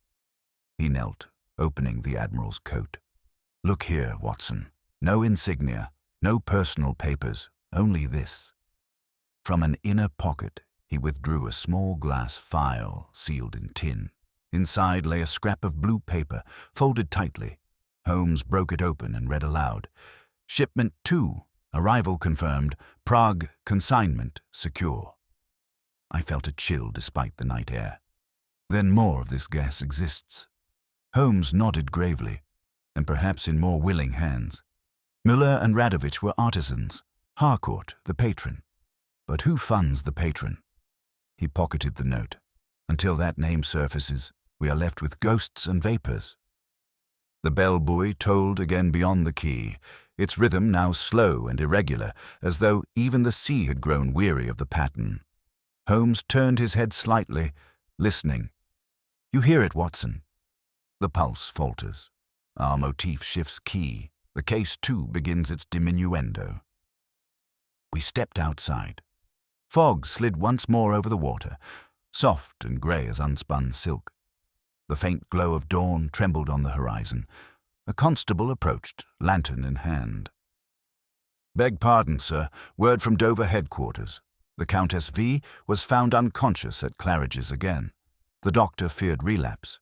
He knelt, opening the Admiral's coat. "Look here, Watson. No insignia, no personal papers, only this." From an inner pocket, he withdrew a small glass vial sealed in tin. Inside lay a scrap of blue paper, folded tightly. Holmes broke it open and read aloud. "Shipment 2, arrival confirmed, Prague consignment secure." I felt a chill despite the night air. "Then more of this gas exists." Holmes nodded gravely, and perhaps in more willing hands. Müller and Radovich were artisans, Harcourt the patron. But who funds the patron? He pocketed the note. Until that name surfaces, we are left with ghosts and vapors. The bell buoy tolled again beyond the quay, its rhythm now slow and irregular, as though even the sea had grown weary of the pattern. Holmes turned his head slightly, listening. "You hear it, Watson?" The pulse falters. Our motif shifts key. The case, too, begins its diminuendo. We stepped outside. Fog slid once more over the water, soft and grey as unspun silk. The faint glow of dawn trembled on the horizon. A constable approached, lantern in hand. "Beg pardon, sir. Word from Dover headquarters. The Countess V. was found unconscious at Claridge's again. The doctor feared relapse."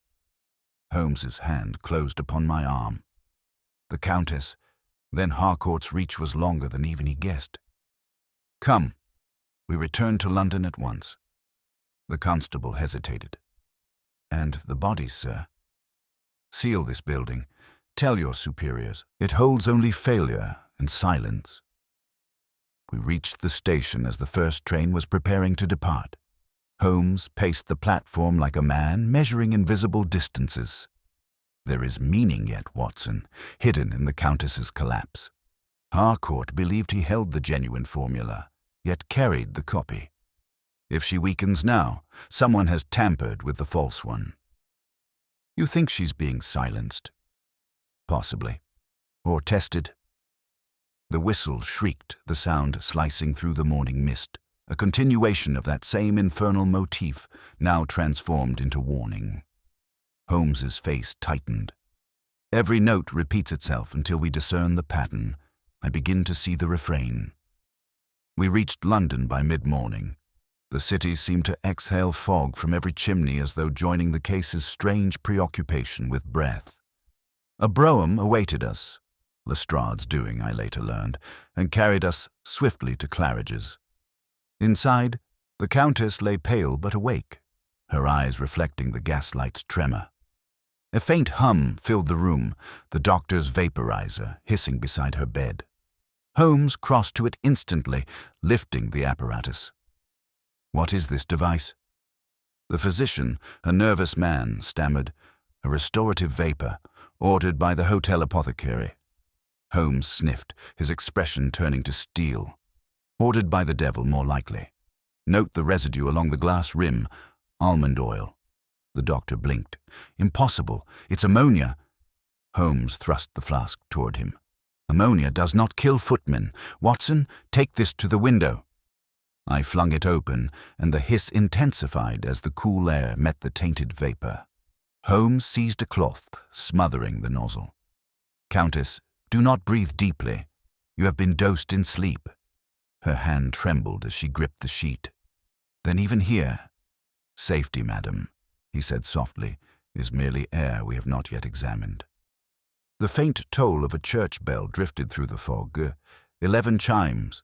Holmes's hand closed upon my arm. The Countess, then Harcourt's reach was longer than even he guessed. "Come." We returned to London at once. The constable hesitated. "And the bodies, sir?" "Seal this building. Tell your superiors. It holds only failure and silence." We reached the station as the first train was preparing to depart. Holmes paced the platform like a man measuring invisible distances. There is meaning yet, Watson, hidden in the Countess's collapse. Harcourt believed he held the genuine formula, yet carried the copy. If she weakens now, someone has tampered with the false one. You think she's being silenced? Possibly. Or tested? The whistle shrieked, the sound slicing through the morning mist, a continuation of that same infernal motif, now transformed into warning. Holmes's face tightened. Every note repeats itself until we discern the pattern. I begin to see the refrain. We reached London by mid-morning. The city seemed to exhale fog from every chimney as though joining the case's strange preoccupation with breath. A brougham awaited us, Lestrade's doing, I later learned, and carried us swiftly to Claridge's. Inside, the Countess lay pale but awake, her eyes reflecting the gaslight's tremor. A faint hum filled the room, the doctor's vaporizer hissing beside her bed. Holmes crossed to it instantly, lifting the apparatus. "What is this device?" The physician, a nervous man, stammered, "A restorative vapor, ordered by the hotel apothecary." Holmes sniffed, his expression turning to steel. "Ordered by the devil, more likely. Note the residue along the glass rim. Almond oil." The doctor blinked. "Impossible. It's ammonia." Holmes thrust the flask toward him. "Ammonia does not kill footmen. Watson, take this to the window." I flung it open, and the hiss intensified as the cool air met the tainted vapor. Holmes seized a cloth, smothering the nozzle. "Countess, do not breathe deeply. You have been dosed in sleep." Her hand trembled as she gripped the sheet. "Then even here—" "Safety, madam," he said softly, "is merely air we have not yet examined." The faint toll of a church bell drifted through the fog. 11 chimes.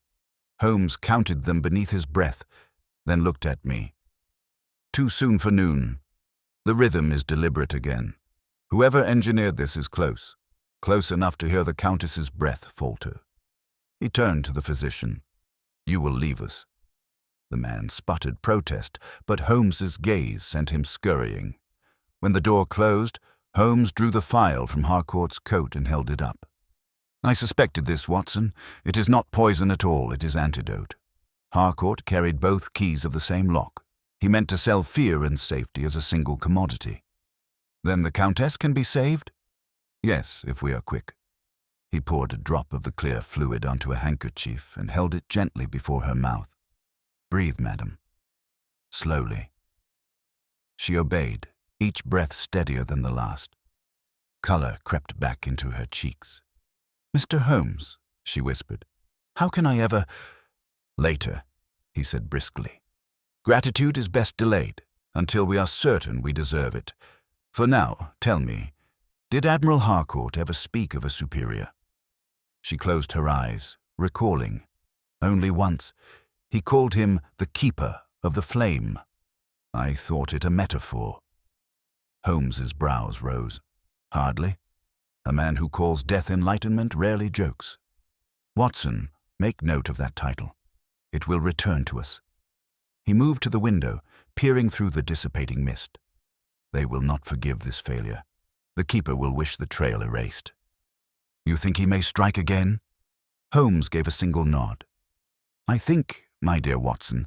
Holmes counted them beneath his breath, then looked at me. "Too soon for noon. The rhythm is deliberate again. Whoever engineered this is close enough to hear the Countess's breath falter." He turned to the physician. "You will leave us." The man sputtered protest, but Holmes's gaze sent him scurrying. When the door closed, Holmes drew the phial from Harcourt's coat and held it up. "I suspected this, Watson. It is not poison at all, it is antidote." Harcourt carried both keys of the same lock. He meant to sell fear and safety as a single commodity. "Then the Countess can be saved?" "Yes, if we are quick." He poured a drop of the clear fluid onto a handkerchief and held it gently before her mouth. "Breathe, madam." Slowly. She obeyed, each breath steadier than the last. Color crept back into her cheeks. "Mr. Holmes," she whispered, "how can I ever—" "Later," he said briskly. "Gratitude is best delayed, until we are certain we deserve it. For now, tell me, did Admiral Harcourt ever speak of a superior?" She closed her eyes, recalling. "Only once. He called him the Keeper of the Flame." I thought it a metaphor. Holmes's brows rose. "Hardly. A man who calls death enlightenment rarely jokes. Watson, make note of that title. It will return to us." He moved to the window, peering through the dissipating mist. "They will not forgive this failure. The Keeper will wish the trail erased." "You think he may strike again?" Holmes gave a single nod. "I think, my dear Watson,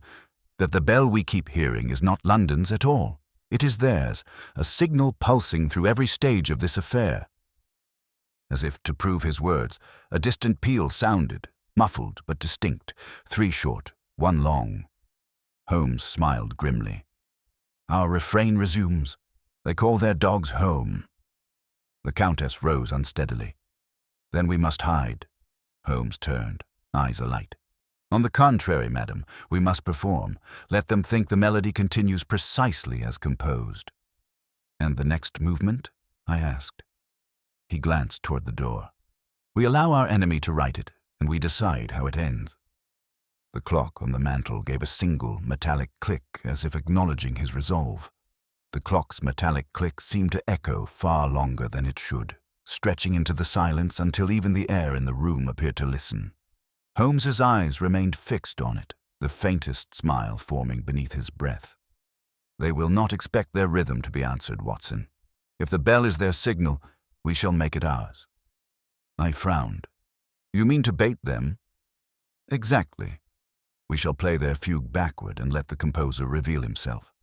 that the bell we keep hearing is not London's at all. It is theirs, a signal pulsing through every stage of this affair." As if to prove his words, a distant peal sounded, muffled but distinct, 3 short, 1 long. Holmes smiled grimly. "Our refrain resumes. They call their dogs home." The Countess rose unsteadily. "Then we must hide." Holmes turned, eyes alight. "On the contrary, madam, we must perform. Let them think the melody continues precisely as composed." "And the next movement?" I asked. He glanced toward the door. "We allow our enemy to write it, and we decide how it ends." The clock on the mantel gave a single metallic click as if acknowledging his resolve. The clock's metallic click seemed to echo far longer than it should, stretching into the silence until even the air in the room appeared to listen. Holmes's eyes remained fixed on it, the faintest smile forming beneath his breath. "They will not expect their rhythm to be answered, Watson. If the bell is their signal, we shall make it ours." I frowned. "You mean to bait them?" "Exactly. We shall play their fugue backward and let the composer reveal himself."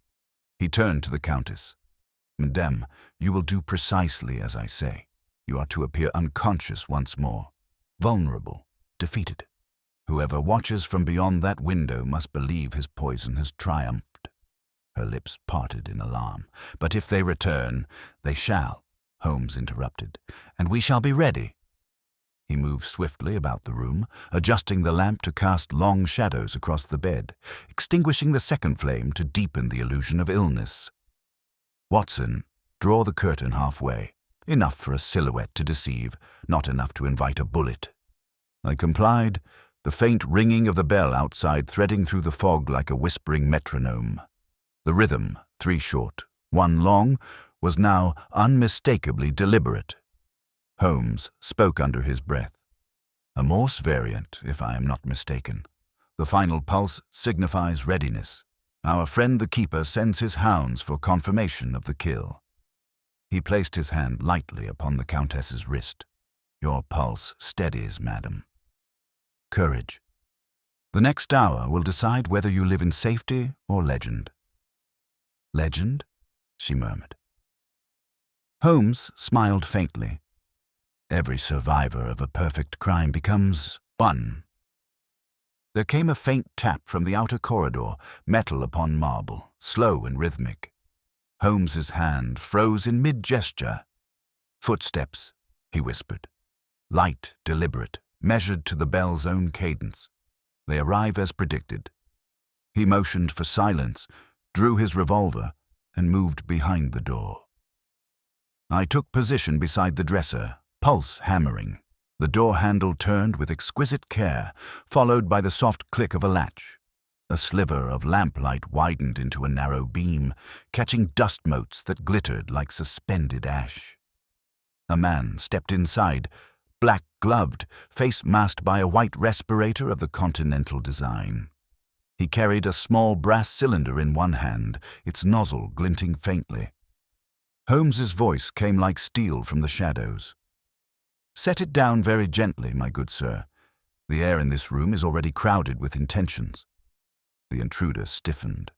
He turned to the Countess. Madame, you will do precisely as I say. You are to appear unconscious once more, vulnerable, defeated. Whoever watches from beyond that window must believe his poison has triumphed." Her lips parted in alarm. "But if they return, they shall," Holmes interrupted, "and we shall be ready." He moved swiftly about the room, adjusting the lamp to cast long shadows across the bed, extinguishing the second flame to deepen the illusion of illness. "Watson, draw the curtain halfway. Enough for a silhouette to deceive, not enough to invite a bullet." I complied, the faint ringing of the bell outside threading through the fog like a whispering metronome. The rhythm, 3 short, 1 long, was now unmistakably deliberate. Holmes spoke under his breath. "A Morse variant, if I am not mistaken. The final pulse signifies readiness. Our friend the keeper sends his hounds for confirmation of the kill." He placed his hand lightly upon the Countess's wrist. "Your pulse steadies, madam. Courage. The next hour will decide whether you live in safety or legend." "Legend?" she murmured. Holmes smiled faintly. "Every survivor of a perfect crime becomes one." There came a faint tap from the outer corridor, metal upon marble, slow and rhythmic. Holmes's hand froze in mid-gesture. "Footsteps," he whispered. "Light, deliberate, measured to the bell's own cadence. They arrive as predicted." He motioned for silence, drew his revolver, and moved behind the door. I took position beside the dresser, pulse hammering. The door handle turned with exquisite care, followed by the soft click of a latch. A sliver of lamplight widened into a narrow beam, catching dust motes that glittered like suspended ash. A man stepped inside, black-gloved, face masked by a white respirator of the continental design. He carried a small brass cylinder in one hand, its nozzle glinting faintly. Holmes's voice came like steel from the shadows. "Set it down very gently, my good sir. The air in this room is already crowded with intentions." The intruder stiffened.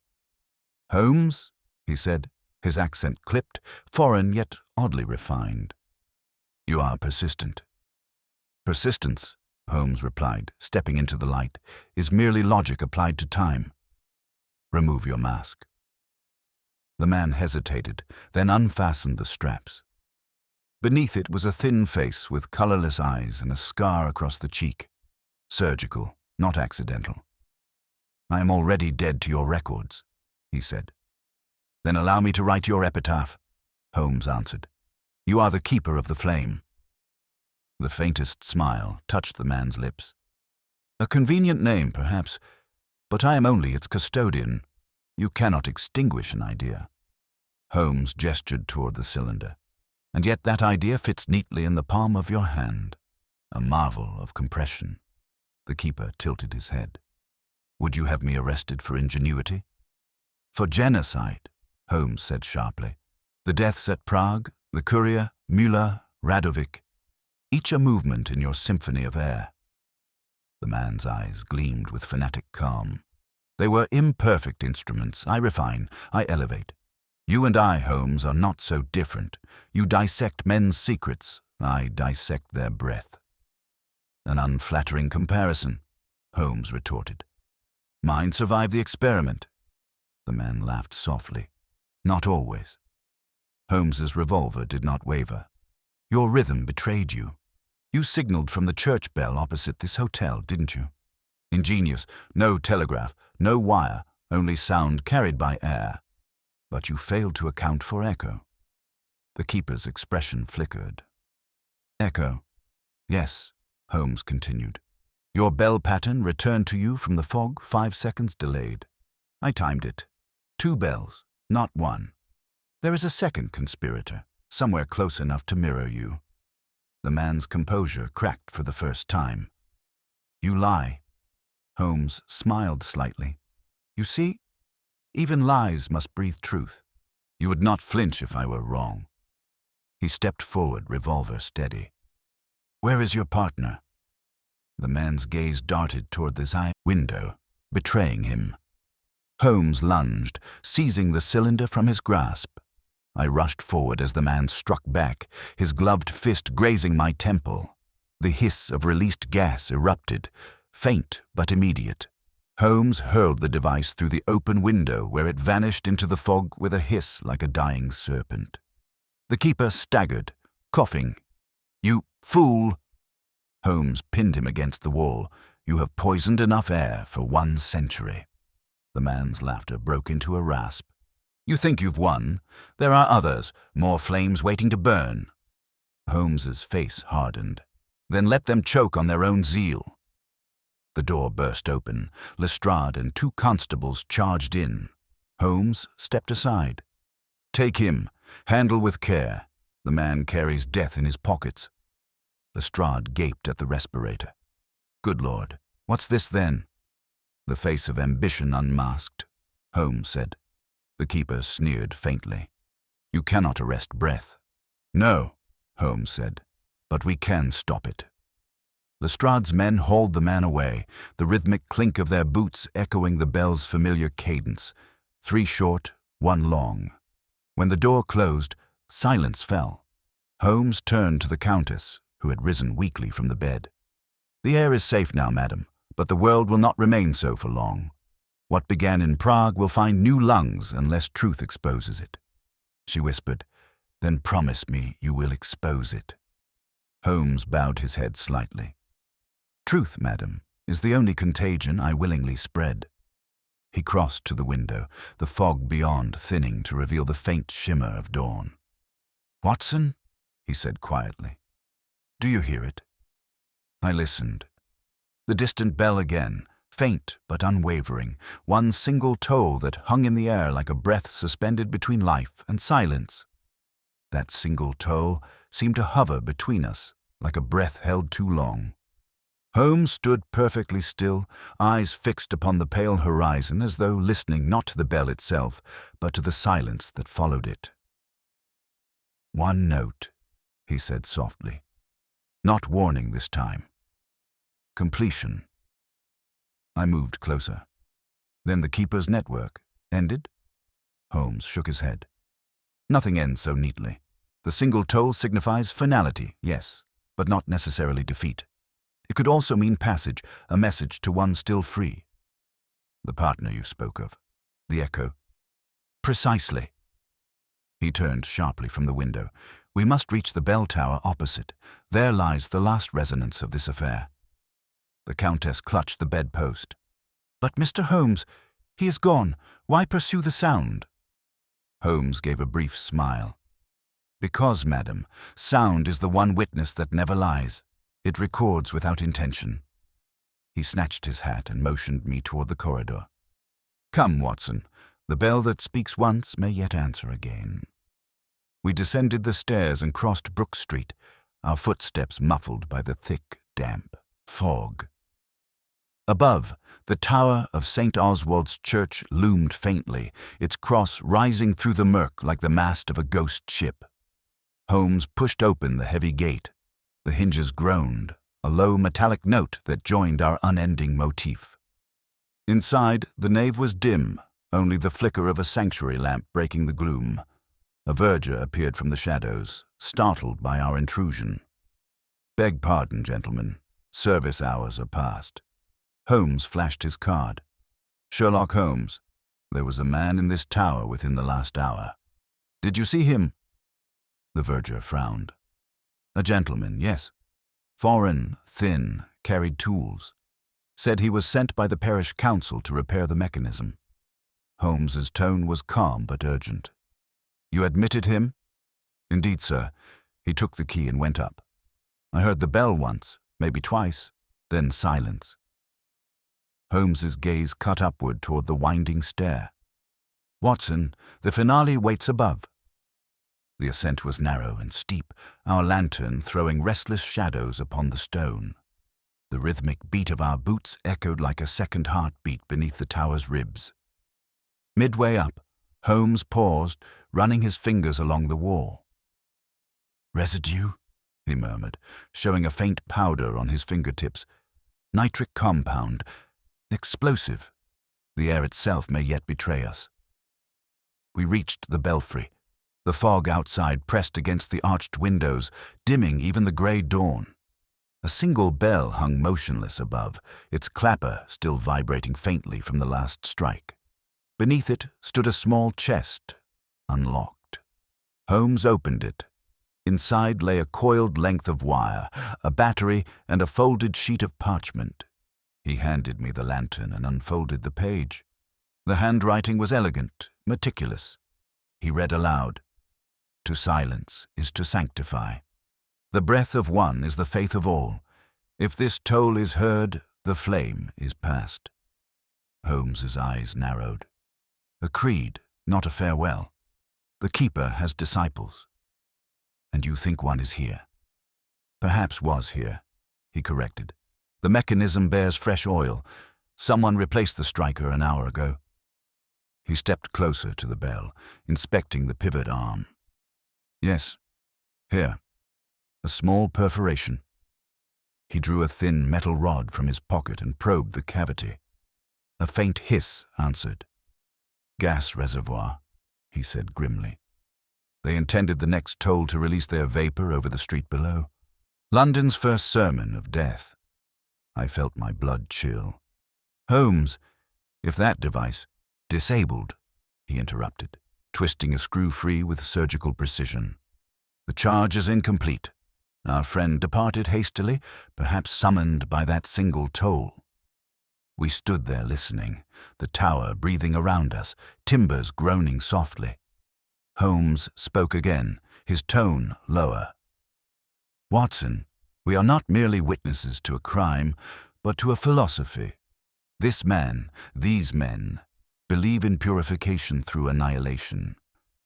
"Holmes," he said, his accent clipped, foreign yet oddly refined. "You are persistent." "Persistence," Holmes replied, stepping into the light, "is merely logic applied to time. Remove your mask." The man hesitated, then unfastened the straps. Beneath it was a thin face with colorless eyes and a scar across the cheek. Surgical, not accidental. "I am already dead to your records," he said. "Then allow me to write your epitaph," Holmes answered. "You are the keeper of the flame." The faintest smile touched the man's lips. "A convenient name, perhaps, but I am only its custodian. You cannot extinguish an idea." Holmes gestured toward the cylinder. "And yet that idea fits neatly in the palm of your hand. A marvel of compression." The keeper tilted his head. "Would you have me arrested for ingenuity?" "For genocide," Holmes said sharply. "The deaths at Prague, the Courier, Müller, Radovic, each a movement in your symphony of air." The man's eyes gleamed with fanatic calm. "They were imperfect instruments. I refine, I elevate. You and I, Holmes, are not so different. You dissect men's secrets. I dissect their breath." "An unflattering comparison," Holmes retorted. "Mine survived the experiment." The man laughed softly. "Not always." Holmes's revolver did not waver. "Your rhythm betrayed you. You signaled from the church bell opposite this hotel, didn't you? Ingenious. No telegraph, no wire, only sound carried by air. But you failed to account for echo." The keeper's expression flickered. "Echo. Yes," Holmes continued. "Your bell pattern returned to you from the fog 5 seconds delayed. I timed it. 2 bells, not 1. There is a second conspirator, somewhere close enough to mirror you." The man's composure cracked for the first time. "You lie." Holmes smiled slightly. "You see? Even lies must breathe truth. You would not flinch if I were wrong." He stepped forward, revolver steady. "Where is your partner?" The man's gaze darted toward the side window, betraying him. Holmes lunged, seizing the cylinder from his grasp. I rushed forward as the man struck back, his gloved fist grazing my temple. The hiss of released gas erupted, faint but immediate. Holmes hurled the device through the open window where it vanished into the fog with a hiss like a dying serpent. The keeper staggered, coughing. "You fool!" Holmes pinned him against the wall. "You have poisoned enough air for 1 century." The man's laughter broke into a rasp. "You think you've won? There are others, more flames waiting to burn." Holmes's face hardened. "Then let them choke on their own zeal." The door burst open. Lestrade and 2 constables charged in. Holmes stepped aside. "Take him. Handle with care. The man carries death in his pockets." Lestrade gaped at the respirator. "Good Lord, what's this then?" "The face of ambition unmasked," Holmes said. The keeper sneered faintly. "You cannot arrest breath." "No," Holmes said, "but we can stop it." Lestrade's men hauled the man away, the rhythmic clink of their boots echoing the bell's familiar cadence. 3 short, 1 long. When the door closed, silence fell. Holmes turned to the Countess, who had risen weakly from the bed. "The air is safe now, madam, but the world will not remain so for long. What began in Prague will find new lungs unless truth exposes it." She whispered, "Then promise me you will expose it." Holmes bowed his head slightly. "Truth, madam, is the only contagion I willingly spread." He crossed to the window, the fog beyond thinning to reveal the faint shimmer of dawn. "Watson," he said quietly, "do you hear it?" I listened. The distant bell again, faint but unwavering, one single toll that hung in the air like a breath suspended between life and silence. That single toll seemed to hover between us, like a breath held too long. Holmes stood perfectly still, eyes fixed upon the pale horizon as though listening not to the bell itself, but to the silence that followed it. "1 note," he said softly. "Not warning this time. Completion." I moved closer. "Then the keeper's network ended?" Holmes shook his head. "Nothing ends so neatly. The single toll signifies finality, yes, but not necessarily defeat. It could also mean passage, a message to one still free." "The partner you spoke of. The echo." "Precisely." He turned sharply from the window. "We must reach the bell tower opposite. There lies the last resonance of this affair." The Countess clutched the bedpost. "But Mr. Holmes, he is gone. Why pursue the sound?" Holmes gave a brief smile. "Because, madam, sound is the one witness that never lies. It records without intention." He snatched his hat and motioned me toward the corridor. "Come, Watson. The bell that speaks once may yet answer again." We descended the stairs and crossed Brook Street, our footsteps muffled by the thick, damp fog. Above, the tower of St. Oswald's Church loomed faintly, its cross rising through the murk like the mast of a ghost ship. Holmes pushed open the heavy gate. The hinges groaned, a low metallic note that joined our unending motif. Inside, the nave was dim, only the flicker of a sanctuary lamp breaking the gloom. A verger appeared from the shadows, startled by our intrusion. "Beg pardon, gentlemen. Service hours are past." Holmes flashed his card. "Sherlock Holmes. There was a man in this tower within the last hour. Did you see him?" The verger frowned. "A gentleman, yes. Foreign, thin, carried tools. Said he was sent by the parish council to repair the mechanism." Holmes's tone was calm but urgent. "You admitted him?" "Indeed, sir. He took the key and went up. I heard the bell once, maybe twice, then silence." Holmes's gaze cut upward toward the winding stair. "Watson, the finale waits above." The ascent was narrow and steep, our lantern throwing restless shadows upon the stone. The rhythmic beat of our boots echoed like a second heartbeat beneath the tower's ribs. Midway up, Holmes paused, running his fingers along the wall. "Residue," he murmured, showing a faint powder on his fingertips. "Nitric compound. Explosive. The air itself may yet betray us." We reached the belfry. The fog outside pressed against the arched windows, dimming even the grey dawn. A single bell hung motionless above, its clapper still vibrating faintly from the last strike. Beneath it stood a small chest, unlocked. Holmes opened it. Inside lay a coiled length of wire, a battery, and a folded sheet of parchment. He handed me the lantern and unfolded the page. The handwriting was elegant, meticulous. He read aloud, "To silence is to sanctify. The breath of one is the faith of all. If this toll is heard, the flame is past." Holmes's eyes narrowed. A creed, not a farewell. The keeper has disciples. "And you think one is here?" "Perhaps was here," he corrected. "The mechanism bears fresh oil. Someone replaced the striker an hour ago." He stepped closer to the bell, inspecting the pivot arm. "Yes, here. A small perforation." He drew a thin metal rod from his pocket and probed the cavity. A faint hiss answered. "Gas reservoir," he said grimly. They intended the next toll to release their vapor over the street below. London's first sermon of death. I felt my blood chill. "Holmes, if that device—" "Disabled," he interrupted, twisting a screw free with surgical precision. "The charge is incomplete. Our friend departed hastily, perhaps summoned by that single toll." We stood there listening, the tower breathing around us, timbers groaning softly. Holmes spoke again, his tone lower. "Watson, we are not merely witnesses to a crime, but to a philosophy. This man, these men, believe in purification through annihilation.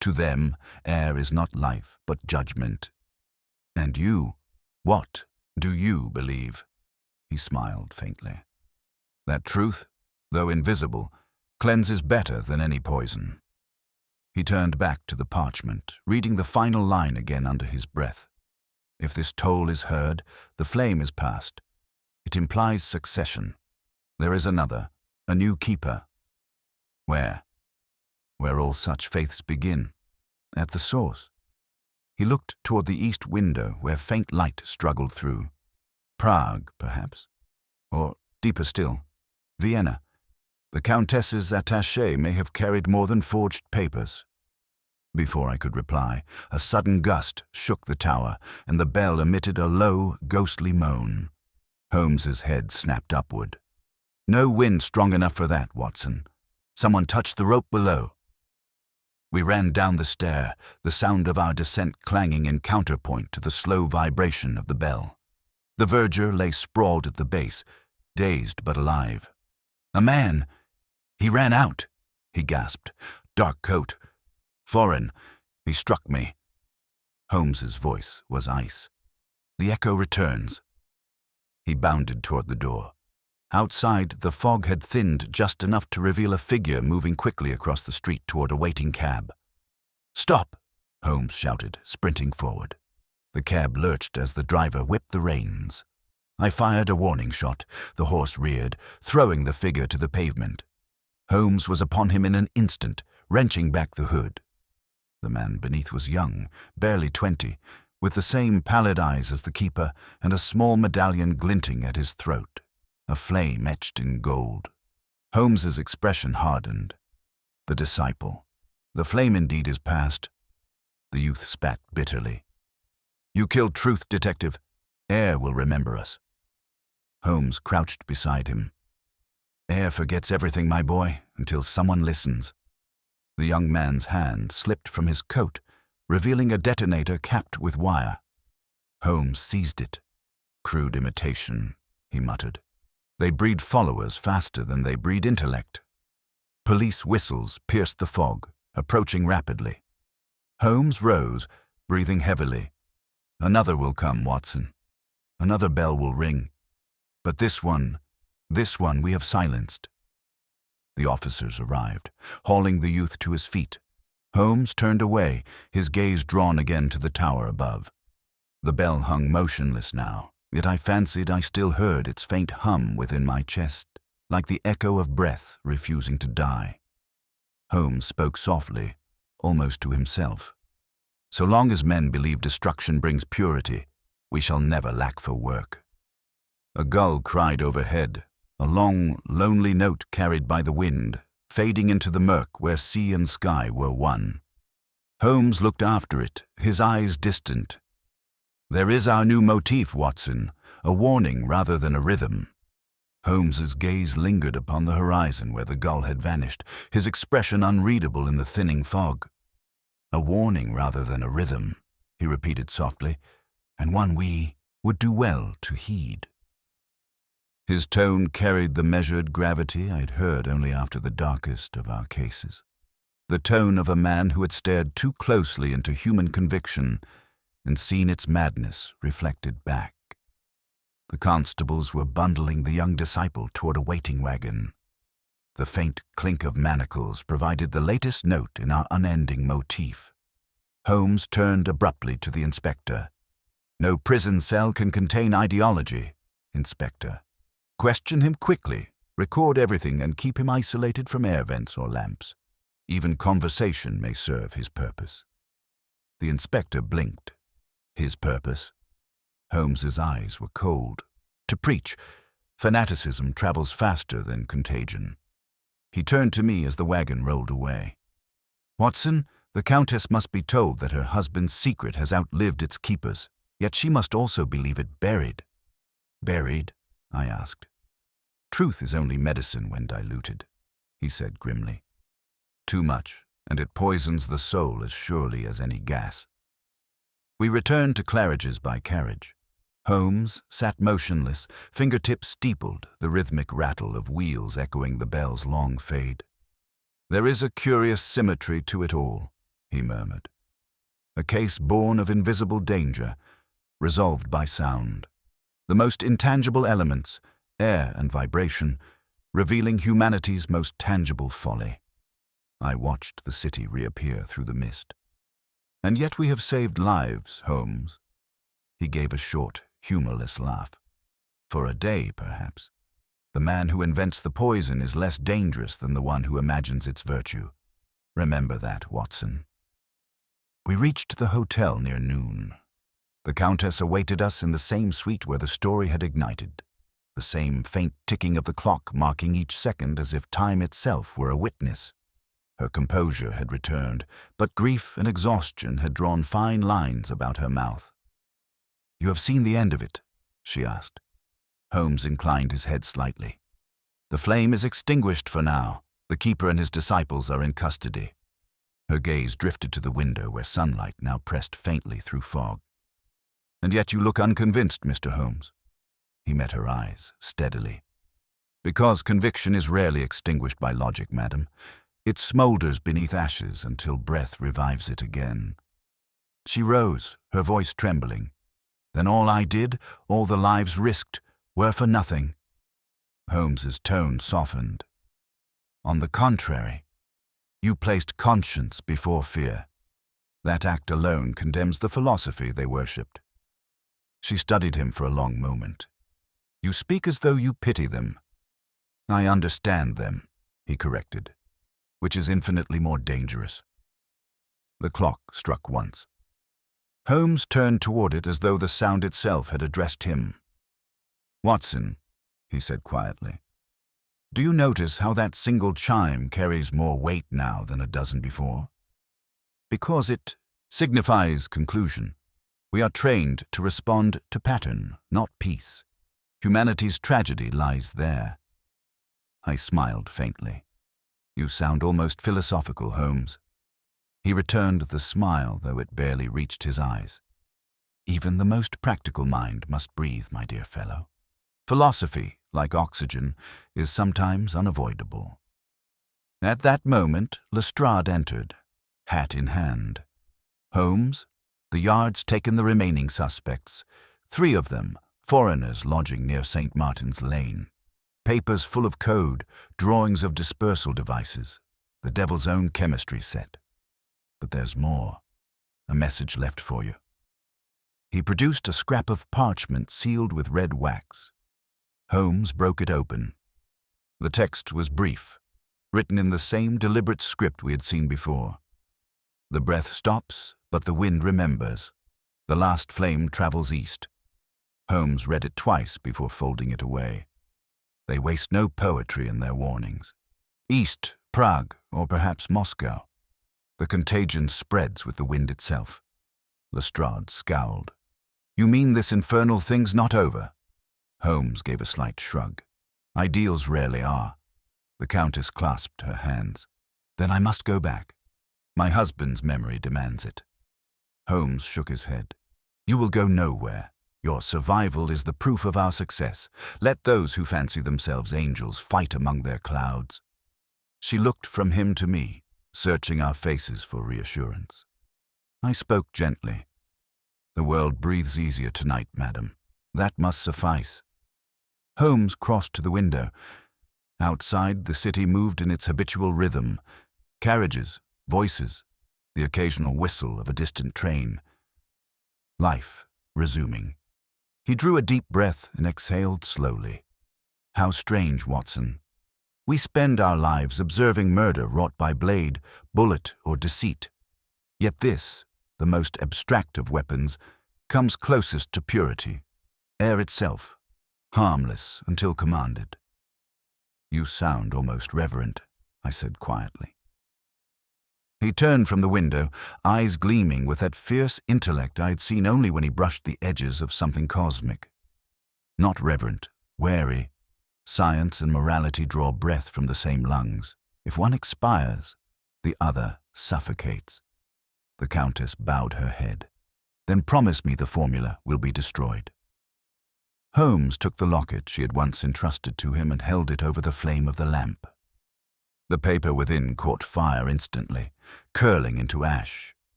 To them, air is not life, but judgment. And you, what do you believe?" He smiled faintly. "That truth, though invisible, cleanses better than any poison." He turned back to the parchment, reading the final line again under his breath. "If this toll is heard, the flame is passed. It implies succession. There is another, a new keeper." "Where?" "Where all such faiths begin. At the source." He looked toward the east window where faint light struggled through. "Prague, perhaps. Or, deeper still, Vienna. The Countess's attaché may have carried more than forged papers." Before I could reply, a sudden gust shook the tower, and the bell emitted a low, ghostly moan. Holmes's head snapped upward. "No wind strong enough for that, Watson. Someone touched the rope below." We ran down the stair, the sound of our descent clanging in counterpoint to the slow vibration of the bell. The verger lay sprawled at the base, dazed but alive. "A man! He ran out!" he gasped. "Dark coat. Foreign. He struck me." Holmes's voice was ice. "The echo returns." He bounded toward the door. Outside, the fog had thinned just enough to reveal a figure moving quickly across the street toward a waiting cab. "Stop!" Holmes shouted, sprinting forward. The cab lurched as the driver whipped the reins. I fired a warning shot. The horse reared, throwing the figure to the pavement. Holmes was upon him in an instant, wrenching back the hood. The man beneath was young, barely 20, with the same pallid eyes as the keeper and a small medallion glinting at his throat, a flame etched in gold. Holmes's expression hardened. "The disciple. The flame indeed is past." The youth spat bitterly. "You killed Truth, detective. Air will remember us." Holmes crouched beside him. "Air forgets everything, my boy, until someone listens." The young man's hand slipped from his coat, revealing a detonator capped with wire. Holmes seized it. "Crude imitation," he muttered. "They breed followers faster than they breed intellect." Police whistles pierced the fog, approaching rapidly. Holmes rose, breathing heavily. "Another will come, Watson. Another bell will ring. But this one we have silenced." The officers arrived, hauling the youth to his feet. Holmes turned away, his gaze drawn again to the tower above. The bell hung motionless now, yet I fancied I still heard its faint hum within my chest, like the echo of breath refusing to die. Holmes spoke softly, almost to himself. So long as men believe destruction brings purity, we shall never lack for work. A gull cried overhead, a long, lonely note carried by the wind, fading into the murk where sea and sky were one. Holmes looked after it, his eyes distant. "There is our new motif, Watson, a warning rather than a rhythm." Holmes's gaze lingered upon the horizon where the gull had vanished, his expression unreadable in the thinning fog. "A warning rather than a rhythm," he repeated softly, "and one we would do well to heed." His tone carried the measured gravity I'd heard only after the darkest of our cases. The tone of a man who had stared too closely into human conviction and seen its madness reflected back. The constables were bundling the young disciple toward a waiting wagon. The faint clink of manacles provided the latest note in our unending motif. Holmes turned abruptly to the inspector. "No prison cell can contain ideology, Inspector. Question him quickly, record everything, and keep him isolated from air vents or lamps. Even conversation may serve his purpose." The inspector blinked. His purpose? Holmes's eyes were cold. To preach, fanaticism travels faster than contagion. He turned to me as the wagon rolled away. "Watson, the Countess must be told that her husband's secret has outlived its keepers, yet she must also believe it buried." "Buried?" I asked. "Truth is only medicine when diluted," he said grimly. "Too much, and it poisons the soul as surely as any gas." We returned to Claridge's by carriage. Holmes sat motionless, fingertips steepled, the rhythmic rattle of wheels echoing the bell's long fade. "There is a curious symmetry to it all," he murmured. "A case born of invisible danger, resolved by sound. The most intangible elements, air and vibration, revealing humanity's most tangible folly." I watched the city reappear through the mist. "And yet we have saved lives, Holmes." He gave a short, humorless laugh. "For a day, perhaps. The man who invents the poison is less dangerous than the one who imagines its virtue. Remember that, Watson." We reached the hotel near noon. The Countess awaited us in the same suite where the story had ignited, the same faint ticking of the clock marking each second as if time itself were a witness. Her composure had returned, but grief and exhaustion had drawn fine lines about her mouth. "You have seen the end of it?" she asked. Holmes inclined his head slightly. "The flame is extinguished for now. The keeper and his disciples are in custody." Her gaze drifted to the window where sunlight now pressed faintly through fog. "And yet you look unconvinced, Mr. Holmes." He met her eyes steadily. "Because conviction is rarely extinguished by logic, madam. It smolders beneath ashes until breath revives it again." She rose, her voice trembling. "Then all I did, all the lives risked, were for nothing." Holmes's tone softened. "On the contrary, you placed conscience before fear. That act alone condemns the philosophy they worshipped." She studied him for a long moment. "You speak as though you pity them." "I understand them," he corrected, "which is infinitely more dangerous." The clock struck once. Holmes turned toward it as though the sound itself had addressed him. "Watson," he said quietly, "do you notice how that single chime carries more weight now than a dozen before? Because it signifies conclusion. We are trained to respond to pattern, not piece. Humanity's tragedy lies there." I smiled faintly. "You sound almost philosophical, Holmes." He returned the smile, though it barely reached his eyes. "Even the most practical mind must breathe, my dear fellow. Philosophy, like oxygen, is sometimes unavoidable." At that moment, Lestrade entered, hat in hand. "Holmes, the Yard's taken the remaining suspects, 3 of them, foreigners lodging near St. Martin's Lane. Papers full of code, drawings of dispersal devices, the devil's own chemistry set. But there's more. A message left for you." He produced a scrap of parchment sealed with red wax. Holmes broke it open. The text was brief, written in the same deliberate script we had seen before. "The breath stops, But the wind remembers. The last flame travels east. Holmes read it twice before folding it away. They waste no poetry in their warnings. East, Prague, or perhaps Moscow. The contagion spreads with the wind itself. Lestrade scowled. You mean this infernal thing's not over? Holmes gave a slight shrug. Ideals rarely are. The Countess clasped her hands. Then I must go back. My husband's memory demands it. Holmes shook his head. You will go nowhere. Your survival is the proof of our success. Let those who fancy themselves angels fight among their clouds. She looked from him to me, searching our faces for reassurance. I spoke gently. The world breathes easier tonight, madam. That must suffice. Holmes crossed to the window. Outside, the city moved in its habitual rhythm. Carriages, voices, the occasional whistle of a distant train. Life resuming. He drew a deep breath and exhaled slowly. How strange, Watson. We spend our lives observing murder wrought by blade, bullet, or deceit. Yet this, the most abstract of weapons, comes closest to purity, air itself, harmless until commanded. You sound almost reverent, I said quietly. He turned from the window, eyes gleaming with that fierce intellect I had seen only when he brushed the edges of something cosmic. Not reverent, wary. Science and morality draw breath from the same lungs. If one expires, the other suffocates. The Countess bowed her head. Then promise me the formula will be destroyed. Holmes took the locket she had once entrusted to him and held it over the flame of the lamp. The paper within caught fire instantly, curling into ash.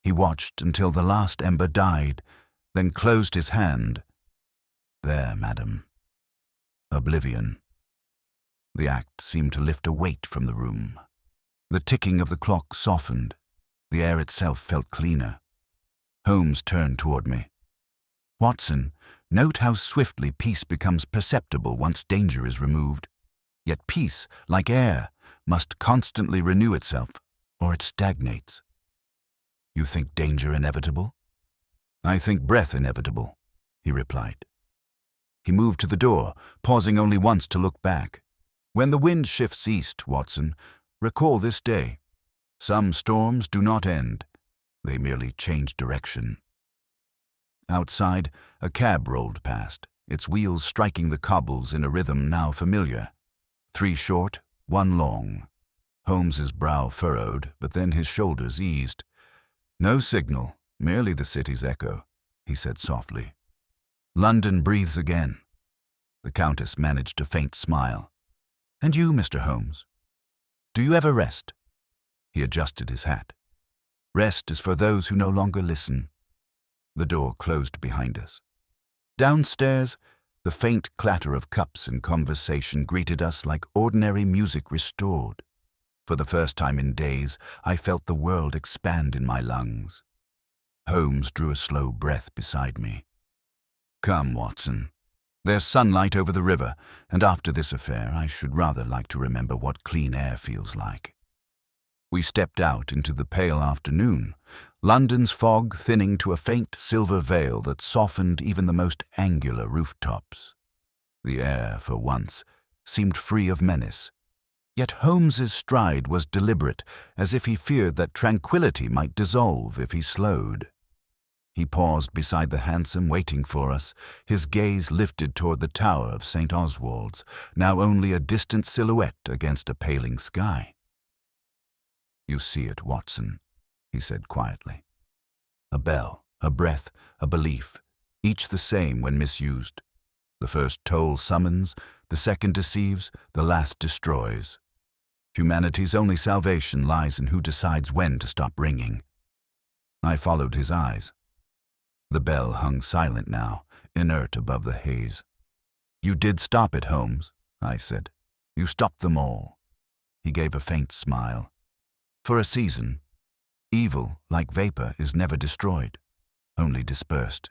He watched until the last ember died, then closed his hand. There, madam. Oblivion. The act seemed to lift a weight from the room. The ticking of the clock softened. The air itself felt cleaner. Holmes turned toward me. Watson, note how swiftly peace becomes perceptible once danger is removed. Yet peace, like air, must constantly renew itself, or it stagnates. You think danger inevitable? I think breath inevitable, he replied. He moved to the door, pausing only once to look back. When the wind shifts east, Watson, recall this day. Some storms do not end. They merely change direction. Outside, a cab rolled past, its wheels striking the cobbles in a rhythm now familiar. 3 short, 1 long. Holmes's brow furrowed, but then his shoulders eased. No signal, merely the city's echo, he said softly. London breathes again. The Countess managed a faint smile. And you, Mr. Holmes? Do you ever rest? He adjusted his hat. Rest is for those who no longer listen. The door closed behind us. Downstairs, the faint clatter of cups in conversation greeted us like ordinary music restored. For the first time in days, I felt the world expand in my lungs. Holmes drew a slow breath beside me. Come, Watson. There's sunlight over the river, and after this affair, I should rather like to remember what clean air feels like. We stepped out into the pale afternoon, London's fog thinning to a faint silver veil that softened even the most angular rooftops. The air, for once, seemed free of menace. Yet Holmes's stride was deliberate, as if he feared that tranquility might dissolve if he slowed. He paused beside the hansom waiting for us, his gaze lifted toward the tower of St. Oswald's, now only a distant silhouette against a paling sky. You see it, Watson, he said quietly. A bell, a breath, a belief, each the same when misused. The first toll summons, the second deceives, the last destroys. Humanity's only salvation lies in who decides when to stop ringing. I followed his eyes. The bell hung silent now, inert above the haze. You did stop it, Holmes, I said. You stopped them all. He gave a faint smile. For a season. Evil, like vapor, is never destroyed, only dispersed.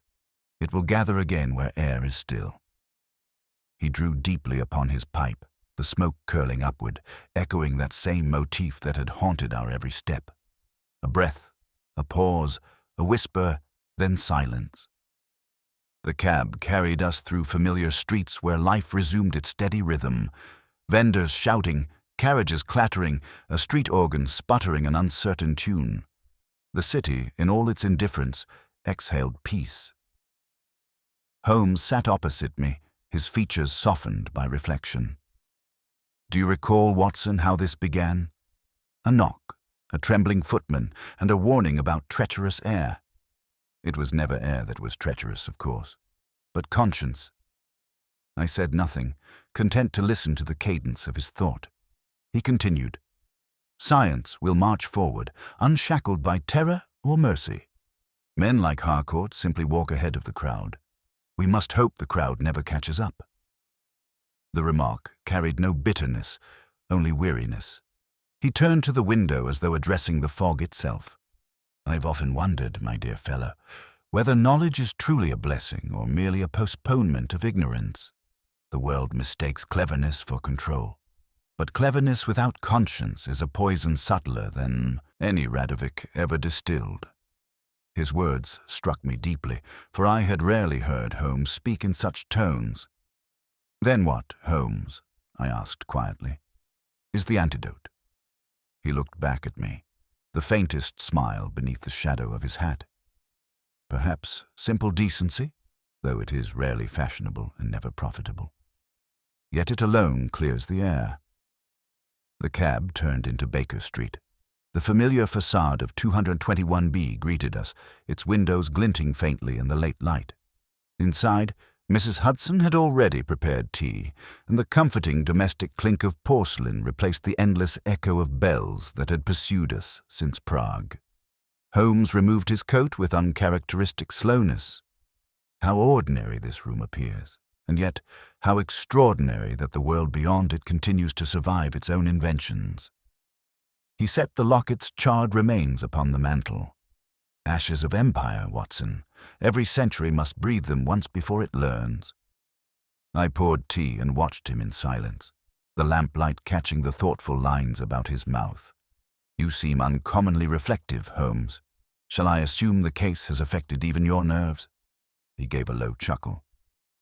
It will gather again where air is still. He drew deeply upon his pipe, the smoke curling upward, echoing that same motif that had haunted our every step. A breath, A pause, a whisper, then silence. The cab carried us through familiar streets where life resumed its steady rhythm. Vendors shouting, carriages clattering, a street organ sputtering an uncertain tune. The city, in all its indifference, exhaled peace. Holmes sat opposite me, his features softened by reflection. "Do you recall, Watson, how this began? A knock, a trembling footman, and a warning about treacherous air. It was never air that was treacherous, of course, but conscience." I said nothing, content to listen to the cadence of his thought. He continued, "Science will march forward, unshackled by terror or mercy. Men like Harcourt simply walk ahead of the crowd. We must hope the crowd never catches up." The remark carried no bitterness, only weariness. He turned to the window as though addressing the fog itself. "I've often wondered, my dear fellow, whether knowledge is truly a blessing or merely a postponement of ignorance. The world mistakes cleverness for control. But cleverness without conscience is a poison subtler than any Radovic ever distilled." His words struck me deeply, for I had rarely heard Holmes speak in such tones. "Then what, Holmes?" I asked quietly. "Is the antidote?" He looked back at me, the faintest smile beneath the shadow of his hat. "Perhaps simple decency, though it is rarely fashionable and never profitable. Yet it alone clears the air." The cab turned into Baker Street. The familiar facade of 221B greeted us, its windows glinting faintly in the late light. Inside, Mrs. Hudson had already prepared tea, and the comforting domestic clink of porcelain replaced the endless echo of bells that had pursued us since Prague. Holmes removed his coat with uncharacteristic slowness. How ordinary this room appears, and yet how extraordinary that the world beyond it continues to survive its own inventions. He set the locket's charred remains upon the mantel. "Ashes of empire, Watson. Every century must breathe them once before it learns." I poured tea and watched him in silence, the lamplight catching the thoughtful lines about his mouth. "You seem uncommonly reflective, Holmes. Shall I assume the case has affected even your nerves?" He gave a low chuckle.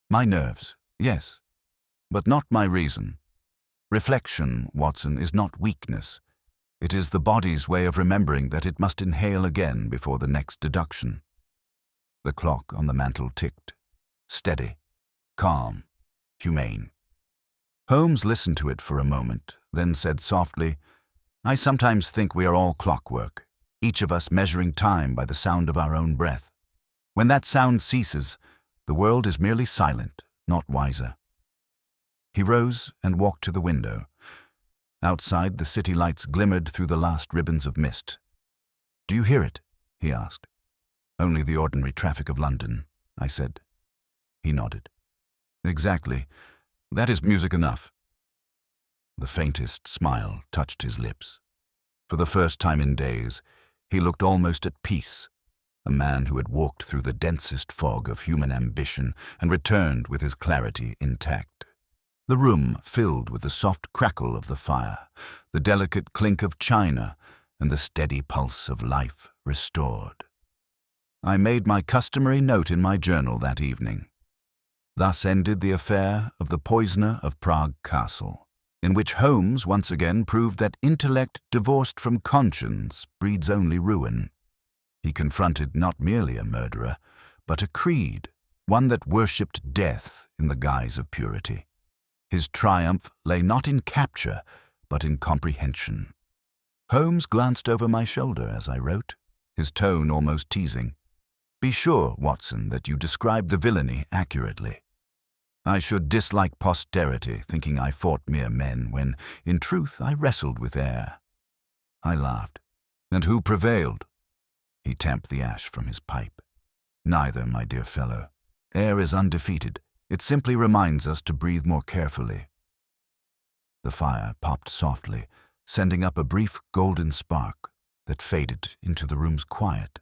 "My nerves, yes, but not my reason. Reflection, Watson, is not weakness. It is the body's way of remembering that it must inhale again before the next deduction." The clock on the mantel ticked, steady, calm, humane. Holmes listened to it for a moment, then said softly, "I sometimes think we are all clockwork, each of us measuring time by the sound of our own breath. When that sound ceases, the world is merely silent, not wiser." He rose and walked to the window. Outside, the city lights glimmered through the last ribbons of mist. "Do you hear it?" he asked. "Only the ordinary traffic of London," I said. He nodded. "Exactly. That is music enough." The faintest smile touched his lips. For the first time in days, he looked almost at peace, a man who had walked through the densest fog of human ambition and returned with his clarity intact. The room filled with the soft crackle of the fire, the delicate clink of china, and the steady pulse of life restored. I made my customary note in my journal that evening. Thus ended the affair of the poisoner of Prague Castle, in which Holmes once again proved that intellect divorced from conscience breeds only ruin. He confronted not merely a murderer, but a creed, one that worshipped death in the guise of purity. His triumph lay not in capture, but in comprehension. Holmes glanced over my shoulder as I wrote, his tone almost teasing. "Be sure, Watson, that you describe the villainy accurately. I should dislike posterity, thinking I fought mere men, when, in truth, I wrestled with air." I laughed. "And who prevailed?" He tamped the ash from his pipe. "Neither, my dear fellow. Air is undefeated. It simply reminds us to breathe more carefully." The fire popped softly, sending up a brief golden spark that faded into the room's quiet.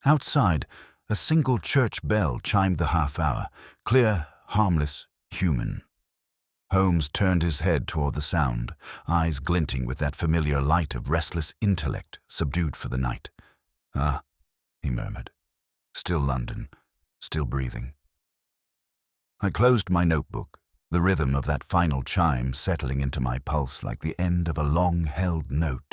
Outside, a single church bell chimed the half-hour, clear, harmless, human. Holmes turned his head toward the sound, eyes glinting with that familiar light of restless intellect subdued for the night, Ah, he murmured. Still London, still breathing. I closed my notebook, the rhythm of that final chime settling into my pulse like the end of a long-held note.